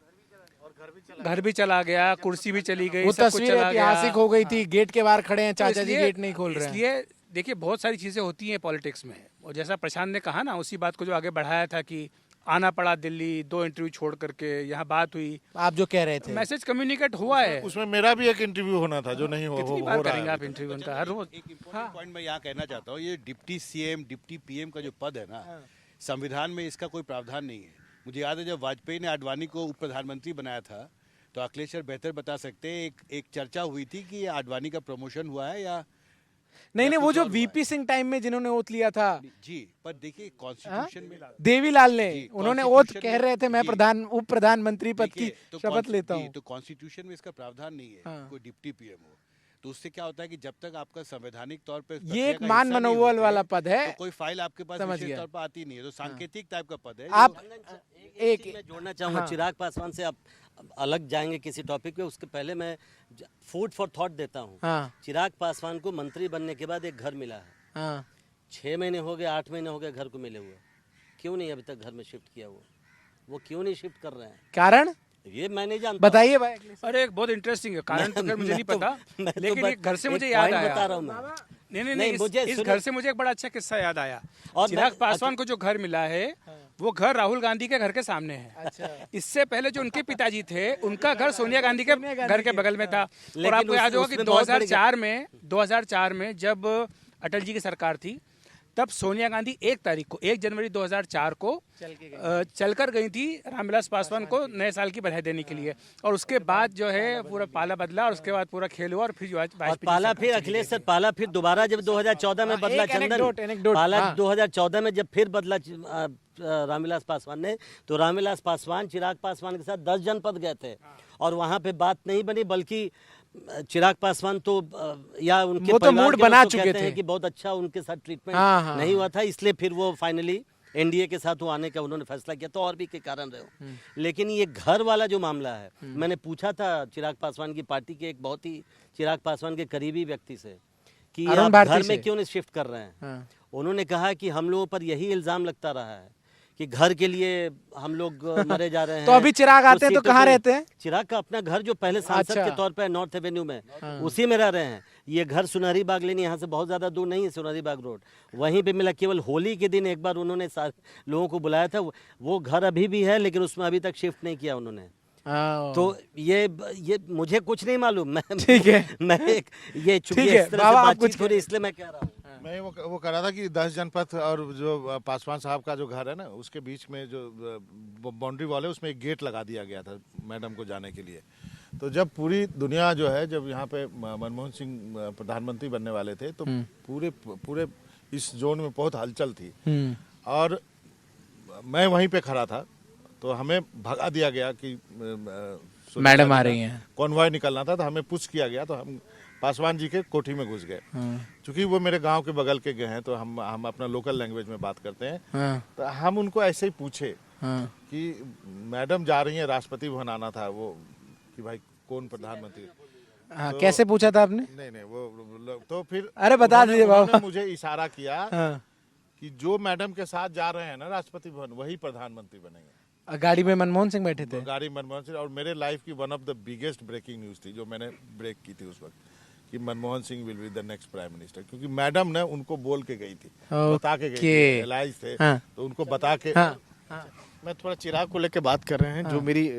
Speaker 3: घर भी चला गया, कुर्सी भी चली गई,
Speaker 1: वो
Speaker 3: सब कुछ
Speaker 1: तस्वीर
Speaker 3: चला गया।
Speaker 1: ऐतिहासिक हो गई थी, गेट के बाहर खड़े हैं,
Speaker 3: तो
Speaker 1: चाचा जी
Speaker 3: इसलिए-
Speaker 1: गेट नहीं खोल रहे हैं।
Speaker 3: इसलिए देखिए बहुत सारी चीजें होती हैं पॉलिटिक्स में, और जैसा प्रशांत ने कहा ना, उसी बात को जो आगे बढ़ाया था कि आना पड़ा दिल्ली 2 इंटरव्यू छोड़ करके, यहाँ बात हुई,
Speaker 1: आप जो कह रहे थे
Speaker 3: मैसेज कम्युनिकेट हुआ है।
Speaker 2: उसमें मेरा भी एक इंटरव्यू होना था जो नहीं हो
Speaker 3: कितनी
Speaker 2: हो
Speaker 3: बार
Speaker 2: रहा
Speaker 3: करेंगे
Speaker 2: है।
Speaker 3: आप इंटरव्यू उनका हर रोज?
Speaker 6: एक इम्पोर्टेंट पॉइंट मैं यहाँ कहना चाहता हूँ, ये डिप्टी सीएम डिप्टी पीएम का जो पद है ना, संविधान में इसका कोई प्रावधान नहीं है। मुझे याद है जब वाजपेयी ने आडवाणी को उप प्रधानमंत्री बनाया था तो अखिलेश सर बेहतर बता सकते हैं, एक चर्चा हुई थी कि ये आडवाणी का प्रमोशन हुआ है या
Speaker 1: नहीं, वो
Speaker 6: कुछ
Speaker 1: जो
Speaker 6: और हुआ है।
Speaker 1: वीपी सिंह टाइम में जिन्होंने ओथ लिया था,
Speaker 6: जी। पर देखिए कॉन्स्टिट्यूशन में
Speaker 1: देवीलाल ने,
Speaker 6: जी,
Speaker 1: उन्होंने ओथ
Speaker 6: Constitution
Speaker 1: कह
Speaker 6: में-
Speaker 1: रहे थे मैं
Speaker 6: जी।
Speaker 1: उप प्रधानमंत्री पद की
Speaker 6: देखिए, तो
Speaker 1: शपथ लेता
Speaker 6: जी,
Speaker 1: हूँ।
Speaker 6: तो कॉन्स्टिट्यूशन में इसका प्रावधान नहीं है
Speaker 1: हाँ।
Speaker 6: कोई डिप्टी पीएम हो, तो उससे क्या होता है कि जब तक आपका संवैधानिक तौर पर
Speaker 1: ये एक मान मनोबल वाला पद है।
Speaker 6: तो कोई फाइल आपके पास
Speaker 1: समझ
Speaker 6: विशेष
Speaker 1: गया।
Speaker 6: तौर पर आती नहीं है, तो सांकेतिक टाइप का पद है।
Speaker 1: आप
Speaker 7: एक
Speaker 1: एक
Speaker 7: मैं जोड़ना चाहूँगा
Speaker 1: हाँ।
Speaker 7: चिराग पासवान से, आप अलग जाएंगे किसी टॉपिक पे, उसके पहले मैं फूड फॉर थॉट देता हूँ।
Speaker 1: हाँ,
Speaker 7: चिराग पासवान को मंत्री बनने के बाद एक घर मिला है,
Speaker 1: हाँ,
Speaker 7: 6 महीने हो गए, 8 महीने हो गए घर को मिले हुए, क्यों नहीं अभी तक घर में शिफ्ट किया? वो क्यों नहीं शिफ्ट कर रहे हैं?
Speaker 1: कारण
Speaker 7: ये मैं नहीं जानता।
Speaker 1: बताइए भाई अखिलेश सर।
Speaker 3: अरे एक बहुत इंटरेस्टिंग है कारण, तो खैर मुझे नहीं पता,
Speaker 7: मैं तो
Speaker 3: लेकिन
Speaker 7: बस
Speaker 3: एक घर से
Speaker 7: एक
Speaker 3: मुझे याद
Speaker 7: point
Speaker 3: आया।
Speaker 7: बता रहा हूँ मैं।
Speaker 3: नहीं,
Speaker 7: नहीं, मुझे
Speaker 3: इस
Speaker 7: सुनो।
Speaker 3: घर से मुझे एक बड़ा अच्छा किस्सा याद आया।
Speaker 7: और
Speaker 3: चिराग
Speaker 7: मैं-
Speaker 3: पासवान को जो घर मिला है वो घर राहुल गांधी के घर के सामने है। इससे पहले जो उनके पिताजी थे उनका घर सोनिया गांधी के घर के बगल में था। और
Speaker 7: लेकिन
Speaker 3: आपको याद होगा कि
Speaker 7: उसमें बहुत बड़ी
Speaker 3: 2004 में जब अटल जी की सरकार थी, तब सोनिया गांधी 1 जनवरी 2004 को चलकर गई थी रामविलास पासवान को नए साल की बधाई देने के लिए, और उसके बाद जो है पूरा पाला बदला और उसके बाद पूरा खेल हुआ, और फिर जो
Speaker 7: और
Speaker 3: वाजपेयी
Speaker 7: पाला
Speaker 3: जी
Speaker 7: फिर अखिलेश सर, पाला फिर दोबारा जब 2014 में
Speaker 1: हाँ,
Speaker 7: बदला,
Speaker 1: एक
Speaker 7: चंदन
Speaker 1: anecdote,
Speaker 7: पाला
Speaker 1: हाँ।
Speaker 7: 2014 में जब फिर बदला रामविलास पासवान ने, तो रामविलास पासवान चिराग पासवान के साथ 10 जनपद गए थे, और वहां पे बात नहीं बनी, बल्कि चिराग पासवान तो या उनके
Speaker 1: वो तो
Speaker 7: परिवार
Speaker 1: मूड
Speaker 7: के
Speaker 1: बना
Speaker 7: लोग तो
Speaker 1: चुके
Speaker 7: कहते
Speaker 1: थे।
Speaker 7: हैं कि बहुत अच्छा उनके साथ ट्रीटमेंट
Speaker 1: हाँ, हाँ,
Speaker 7: नहीं हुआ था, इसलिए फिर वो फाइनली एनडीए के साथ वो आने का उन्होंने फैसला किया, तो और भी के कारण रहे हो। लेकिन ये घर वाला जो मामला है, मैंने पूछा था चिराग पासवान की पार्टी के एक बहुत ही चिराग पासवान के करीबी व्यक्ति से कि
Speaker 1: अरुण
Speaker 7: आप
Speaker 1: भारती
Speaker 7: घर
Speaker 1: से।
Speaker 7: में क्यों नहीं शिफ्ट कर रहे हैं?
Speaker 1: हाँ।
Speaker 7: उन्होंने कहा कि हम लोगों पर यही इल्जाम लगता रहा है कि घर के लिए हम लोग मरे जा रहे हैं।
Speaker 1: तो अभी चिराग आते हैं तो
Speaker 7: कुछ
Speaker 1: कहाँ
Speaker 7: सीटों पे-
Speaker 1: रहते हैं?
Speaker 7: चिराग का अपना घर जो पहले सांसद
Speaker 1: अच्छा।
Speaker 7: के तौर पे नॉर्थ एवेन्यू में, उसी में रह रहे हैं। ये घर सुनहरी बाग लेनी, यहाँ से बहुत ज्यादा दूर नहीं है, सुनहरी बाग रोड, वहीं पे मिला। केवल होली के दिन एक बार उन्होंने लोगों को बुलाया था, वो घर अभी भी है, लेकिन उसमें अभी तक शिफ्ट नहीं किया उन्होंने।
Speaker 1: हाँ।
Speaker 7: तो ये मुझे कुछ नहीं मालूम, मैं
Speaker 1: ठीक है।
Speaker 7: मैं ये चूंकि
Speaker 1: ठीक है,
Speaker 7: इस तरह
Speaker 1: बाबा,
Speaker 7: से
Speaker 1: आप कुछ
Speaker 7: बातचीत हो रही, इसलिए मैं कह रहा हूँ।
Speaker 2: मैं वो कह रहा था कि 10 जनपद और जो पासवान साहब का जो घर है ना, उसके बीच में जो बाउंड्री वॉल है उसमें एक गेट लगा दिया गया था मैडम को जाने के लिए। तो जब पूरी दुनिया जो है, जब यहाँ पे मनमोहन सिंह प्रधानमंत्री बनने वाले थे, तो पूरे इस जोन में बहुत हलचल थी, और मैं वहीं पे खड़ा था, तो हमें भगा दिया गया कि
Speaker 1: मैडम आ रही हैं।
Speaker 2: कॉन्वॉय निकलना था, तो हमें पुश किया गया, तो हम पासवान जी के कोठी में घुस गए। चूंकि वो मेरे गांव के बगल के गए हैं, तो हम अपना लोकल लैंग्वेज में बात करते हैं।
Speaker 1: हाँ,
Speaker 2: तो हम उनको ऐसे ही पूछे
Speaker 1: हाँ।
Speaker 2: कि मैडम जा रही हैं, राष्ट्रपति भवन आना था, वो कि भाई कौन प्रधानमंत्री।
Speaker 1: हाँ, कैसे पूछा था आपने?
Speaker 2: नहीं वो तो फिर
Speaker 1: अरे बता
Speaker 2: उन्होंने-
Speaker 1: दीजिए बाबा।
Speaker 2: उन्होंने मुझे इशारा किया
Speaker 1: हाँ,
Speaker 2: कि जो मैडम के साथ जा रहे हैं ना राष्ट्रपति भवन वही प्रधानमंत्री बनेंगे।
Speaker 1: गाड़ी में मनमोहन सिंह बैठे थे।
Speaker 2: गाड़ी मनमोहन सिंह, और मेरे लाइफ की one of the biggest breaking news थी जो मैंने ब्रेक की थी उस वक्त, कि Manmohan Singh will be the next prime minister, क्योंकि मैडम ने उनको बोल के गई थी, बता के गई थी,
Speaker 1: ओके।
Speaker 2: एलाइज थे,
Speaker 1: हाँ।
Speaker 2: तो उनको बता के
Speaker 1: हाँ, हाँ,
Speaker 4: मैं थोड़ा चिराग को लेकर बात कर रहे हैं, जो मेरी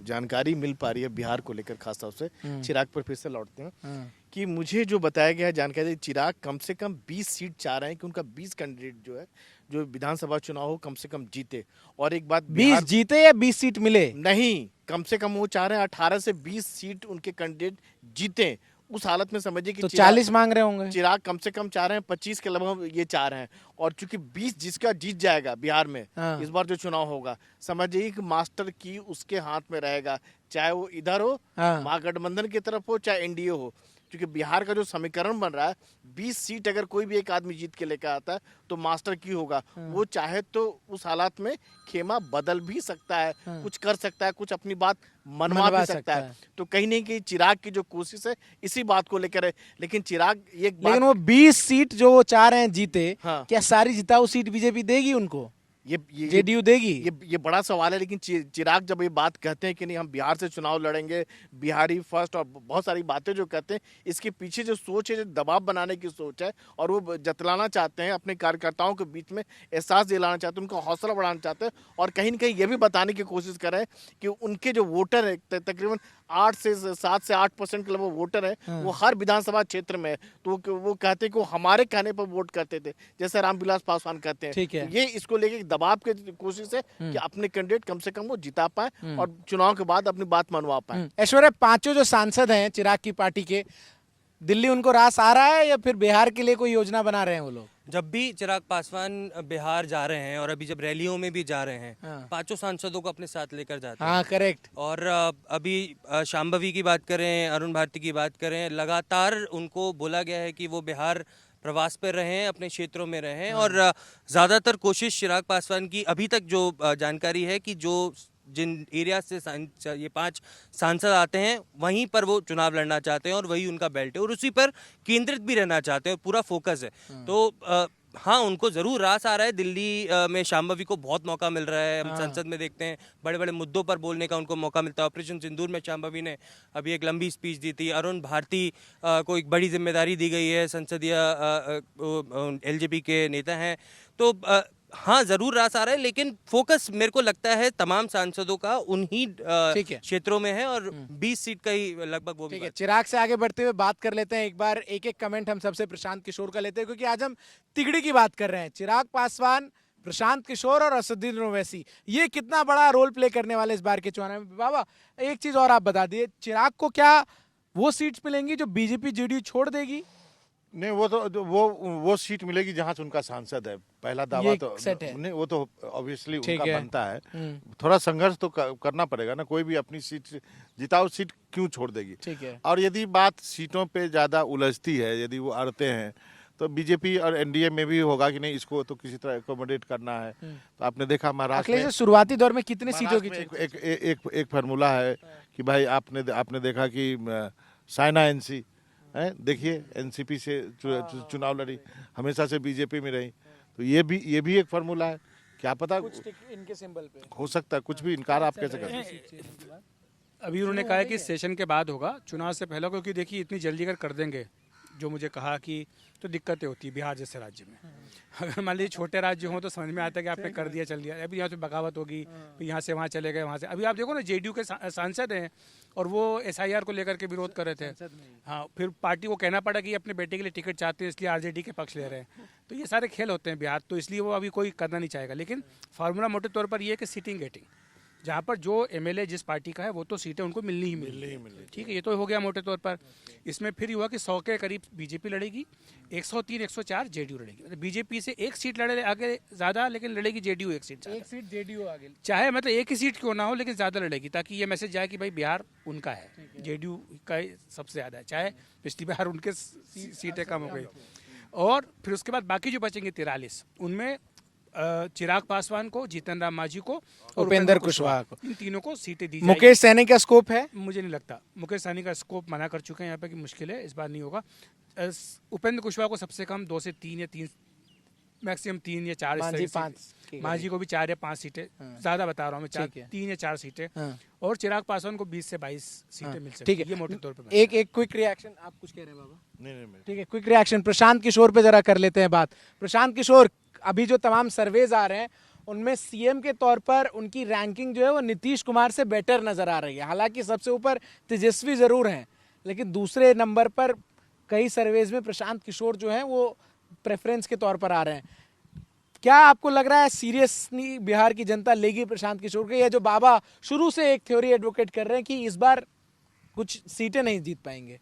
Speaker 4: जानकारी मिल पा रही है बिहार को लेकर खास तौर से, चिराग पर फिर से लौटते हैं
Speaker 1: हाँ।
Speaker 4: कि मुझे जो बताया गया है जानकारी, चिराग कम से कम 20 सीट चाह रहे हैं कि उनका 20 कैंडिडेट जो है जो विधानसभा चुनाव हो कम से कम जीते। और एक बात
Speaker 1: 20 जीते या 20 सीट मिले?
Speaker 4: नहीं, कम से कम वो चाह रहे हैं 18 से 20 सीट उनके कैंडिडेट जीते। उस हालत में समझिए कि
Speaker 1: तो 40 मांग रहे होंगे।
Speaker 4: चिराग कम से कम चाह रहे हैं 25 के लगभग ये चाह रहे हैं। और चूंकि 20 जिसका जीत जाएगा बिहार में
Speaker 1: हाँ।
Speaker 4: इस बार जो चुनाव होगा, समझिए कि मास्टर की उसके हाथ में रहेगा, चाहे वो इधर हो
Speaker 1: हाँ।
Speaker 4: महागठबंधन की तरफ हो चाहे एनडीए हो। क्योंकि बिहार का जो समीकरण बन रहा है, 20 सीट अगर कोई भी एक आदमी जीत के लेकर आता है तो मास्टर की होगा। वो चाहे तो उस हालात में खेमा बदल भी सकता है, कुछ कर सकता है, कुछ अपनी बात मनवा भी सकता है। तो कहीं नहीं कहीं चिराग की जो कोशिश है इसी बात को लेकर है। लेकिन चिराग ये
Speaker 1: लेकिन वो 20 सीट जो वो चाह रहे हैं जीते,
Speaker 4: हाँ।
Speaker 1: क्या सारी जिताऊ सीट बीजेपी देगी उनको?
Speaker 4: ये
Speaker 1: जेडीयू देगी?
Speaker 4: ये बड़ा सवाल है। लेकिन चिराग जब ये बात कहते हैं कि नहीं हम बिहार से चुनाव लड़ेंगे, बिहारी फर्स्ट, और बहुत सारी बातें जो कहते हैं, इसके पीछे जो सोच है, जो दबाव बनाने की सोच है, और वो जतलाना चाहते हैं अपने कार्यकर्ताओं के बीच में, एहसास दिलाना चाहते हैं, उनका हौसला बढ़ाना चाहते हैं, और कहीं ना कहीं ये भी बताने की कोशिश कर रहे हैं कि उनके जो वोटर है तकरीबन 7 से 8% के लगभग वोटर है, वो हर विधानसभा क्षेत्र में है। तो वो कहते हैं कि वो हमारे कहने पर वोट करते थे, जैसे रामविलास पासवान कहते हैं।
Speaker 1: ठीक है।
Speaker 4: तो ये इसको लेके दबाव की कोशिश है कि अपने कैंडिडेट कम से कम वो जिता पाए और चुनाव के बाद अपनी बात मनवा पाए।
Speaker 1: ऐश्वर्या, पांचों जो सांसद हैं चिराग की पार्टी के, दिल्ली उनको रास आ रहा है या फिर बिहार के लिए कोई योजना बना रहे हैं वो लोग?
Speaker 5: जब भी चिराग पासवान बिहार जा रहे हैं और अभी जब रैलियों में भी जा रहे हैं,
Speaker 1: हाँ।
Speaker 5: पांचों सांसदों को अपने साथ लेकर जाते हैं।
Speaker 1: हाँ, करेक्ट।
Speaker 5: और अभी शांभवी की बात करें, अरुण भारती की बात करें, लगातार उनको बोला गया है कि वो बिहार प्रवास पर रहें, अपने क्षेत्रों में रहें। और ज़्यादातर कोशिश चिराग पासवान की अभी तक जो जानकारी है कि जो जिन एरिया से ये 5 सांसद आते हैं वहीं पर वो चुनाव लड़ना चाहते हैं और वही उनका बेल्ट है और उसी पर केंद्रित भी रहना चाहते हैं, पूरा फोकस है। तो हाँ, उनको जरूर रास आ रहा है। दिल्ली में शांभवी को बहुत मौका मिल रहा है। हम संसद में देखते हैं बड़े बड़े मुद्दों पर बोलने का उनको मौका मिलता है। ऑपरेशन सिंदूर में शांभवी ने अभी एक लंबी स्पीच दी थी। अरुण भारती को एक बड़ी जिम्मेदारी दी गई है, संसदीय एलजेपी के नेता हैं। तो हाँ, जरूर रास आ रहा है, लेकिन फोकस मेरे को लगता है तमाम सांसदों का उन्हीं
Speaker 1: ठीक है।
Speaker 5: क्षेत्रों में है और 20 सीट का ही लगभग वो भी
Speaker 1: ठीक है,
Speaker 5: बात।
Speaker 1: चिराग से आगे बढ़ते हुए बात कर लेते हैं। एक बार एक एक कमेंट हम सबसे प्रशांत किशोर का लेते हैं, क्योंकि आज हम तिगड़ी की बात कर रहे हैं। चिराग पासवान, प्रशांत किशोर और असदुद्दीन ओवैसी, ये कितना बड़ा रोल प्ले करने वाले इस बार के चुनाव में? बाबा, एक चीज और आप बता दिए, चिराग को क्या वो सीट्स मिलेंगी जो बीजेपी जेडीयू छोड़ देगी?
Speaker 2: नहीं, वो तो वो सीट मिलेगी जहां से उनका सांसद है। पहला दावा
Speaker 1: ये
Speaker 2: तो
Speaker 1: सेट है।
Speaker 2: नहीं, वो तो ऑब्वियसली
Speaker 1: ठीक
Speaker 2: उनका
Speaker 1: है।
Speaker 2: बनता है। थोड़ा संघर्ष तो करना पड़ेगा ना, कोई भी अपनी सीट जिताओ सीट क्यों छोड़ देगी।
Speaker 1: ठीक है।
Speaker 2: और यदि बात सीटों पे ज्यादा उलझती है, यदि वो अड़ते हैं, तो बीजेपी और एनडीए में भी होगा कि नहीं इसको तो किसी तरह एकोमोडेट करना है। तो आपने देखा महाराष्ट्र
Speaker 1: अखिलेश
Speaker 2: में
Speaker 1: जी, शुरुआती दौर में कितनी सीटों की
Speaker 2: महाराष्ट्र में एक फार्मूला है कि भाई आपने देखा कि साइना एनसी है, देखिए एनसीपी से चुनाव लड़ी, हमेशा से बीजेपी में रही। तो ये भी एक फार्मूला है। क्या पता
Speaker 1: इनके सिंबल पे
Speaker 2: हो सकता है, कुछ भी इनकार आप कैसे कर सकते हैं।
Speaker 3: अभी उन्होंने कहा है कि सेशन के बाद होगा, चुनाव से पहले, क्योंकि देखिए इतनी जल्दी अगर कर देंगे, जो मुझे कहा कि तो दिक्कतें होती है बिहार जैसे राज्य में। अगर मान लीजिए छोटे राज्य हों तो समझ में आता है कि आपने कर दिया, चल दिया। अभी यहाँ से बगावत होगी, फिर यहाँ से वहाँ चले गए, वहाँ से। अभी आप देखो ना, जेडीयू के सांसद हैं और वो एसआईआर को लेकर के विरोध कर रहे थे। हाँ, फिर पार्टी को कहना पड़ा कि अपने बेटे के लिए टिकट चाहते हैं, इसलिए आरजेडी के पक्ष ले रहे हैं। तो ये सारे खेल होते हैं बिहार, तो इसलिए वो अभी कोई करना नहीं चाहेगा। लेकिन फार्मूला मोटे तौर पर ये है कि सीटिंग गेटिंग, जहाँ पर जो एमएलए जिस पार्टी का है वो तो सीटें उनको मिलनी ही मिलनी। ठीक है, ये तो हो गया मोटे तौर पर। इसमें फिर हुआ कि 100 के करीब बीजेपी लड़ेगी, 103 104 जेडीयू लड़ेगी। मतलब बीजेपी से एक सीट लड़े आगे ज़्यादा, लेकिन लड़ेगी जेडीयू एक सीट ज़्यादा।
Speaker 1: एक सीट जेडीयू आगे,
Speaker 3: चाहे मतलब एक ही सीट क्यों ना हो, लेकिन ज़्यादा लड़ेगी, ताकि ये मैसेज जाए कि भाई बिहार उनका है, जेडीयू का सबसे ज़्यादा है। चाहे पिछली बार उनके सीटें कम हो गई। और फिर उसके बाद बाकी जो बचेंगे 43, उनमें चिराग पासवान को, जीतन राम मांझी को और
Speaker 1: उपेंद्र कुशवाहा को।
Speaker 3: इन तीनों को सीटें दी जाएगी।
Speaker 1: मुकेश सहनी का स्कोप है?
Speaker 3: मुझे नहीं लगता। मुकेश सहनी का स्कोप मना कर चुके हैं यहाँ पे कि मुश्किल है, इस बार नहीं होगा। उपेंद्र कुशवाहा को सबसे कम 2 से 3 या 3 मैक्सिमम 3 या 4
Speaker 1: मांझी 5
Speaker 3: मांझी को भी 4 या 5 सीटें, ज्यादा बता रहा हूँ मैं, 3 या 4 सीटें, और चिराग पासवान को 20 से 22 सीटें मिल सकती
Speaker 1: ठीक है।
Speaker 3: ये मोटे तौर पे।
Speaker 1: एक क्विक रिएक्शन, आप कुछ कह रहे हैं बाबा?
Speaker 2: नहीं
Speaker 1: ठीक है, क्विक रिएक्शन प्रशांत किशोर पे जरा कर लेते हैं बात। प्रशांत किशोर, अभी जो तमाम सर्वेज आ रहे हैं उनमें सीएम के तौर पर उनकी रैंकिंग जो है वो नीतीश कुमार से बेटर नजर आ रही है। हालांकि सबसे ऊपर तेजस्वी जरूर हैं, लेकिन दूसरे नंबर पर कई सर्वेज में प्रशांत किशोर जो है वो प्रेफरेंस के तौर पर आ रहे हैं। क्या आपको लग रहा है सीरियसली बिहार की जनता लेगी प्रशांत किशोर के, या जो बाबा शुरू से एक थ्योरी एडवोकेट कर रहे हैं कि इस बार कुछ सीटें नहीं जीत पाएंगे?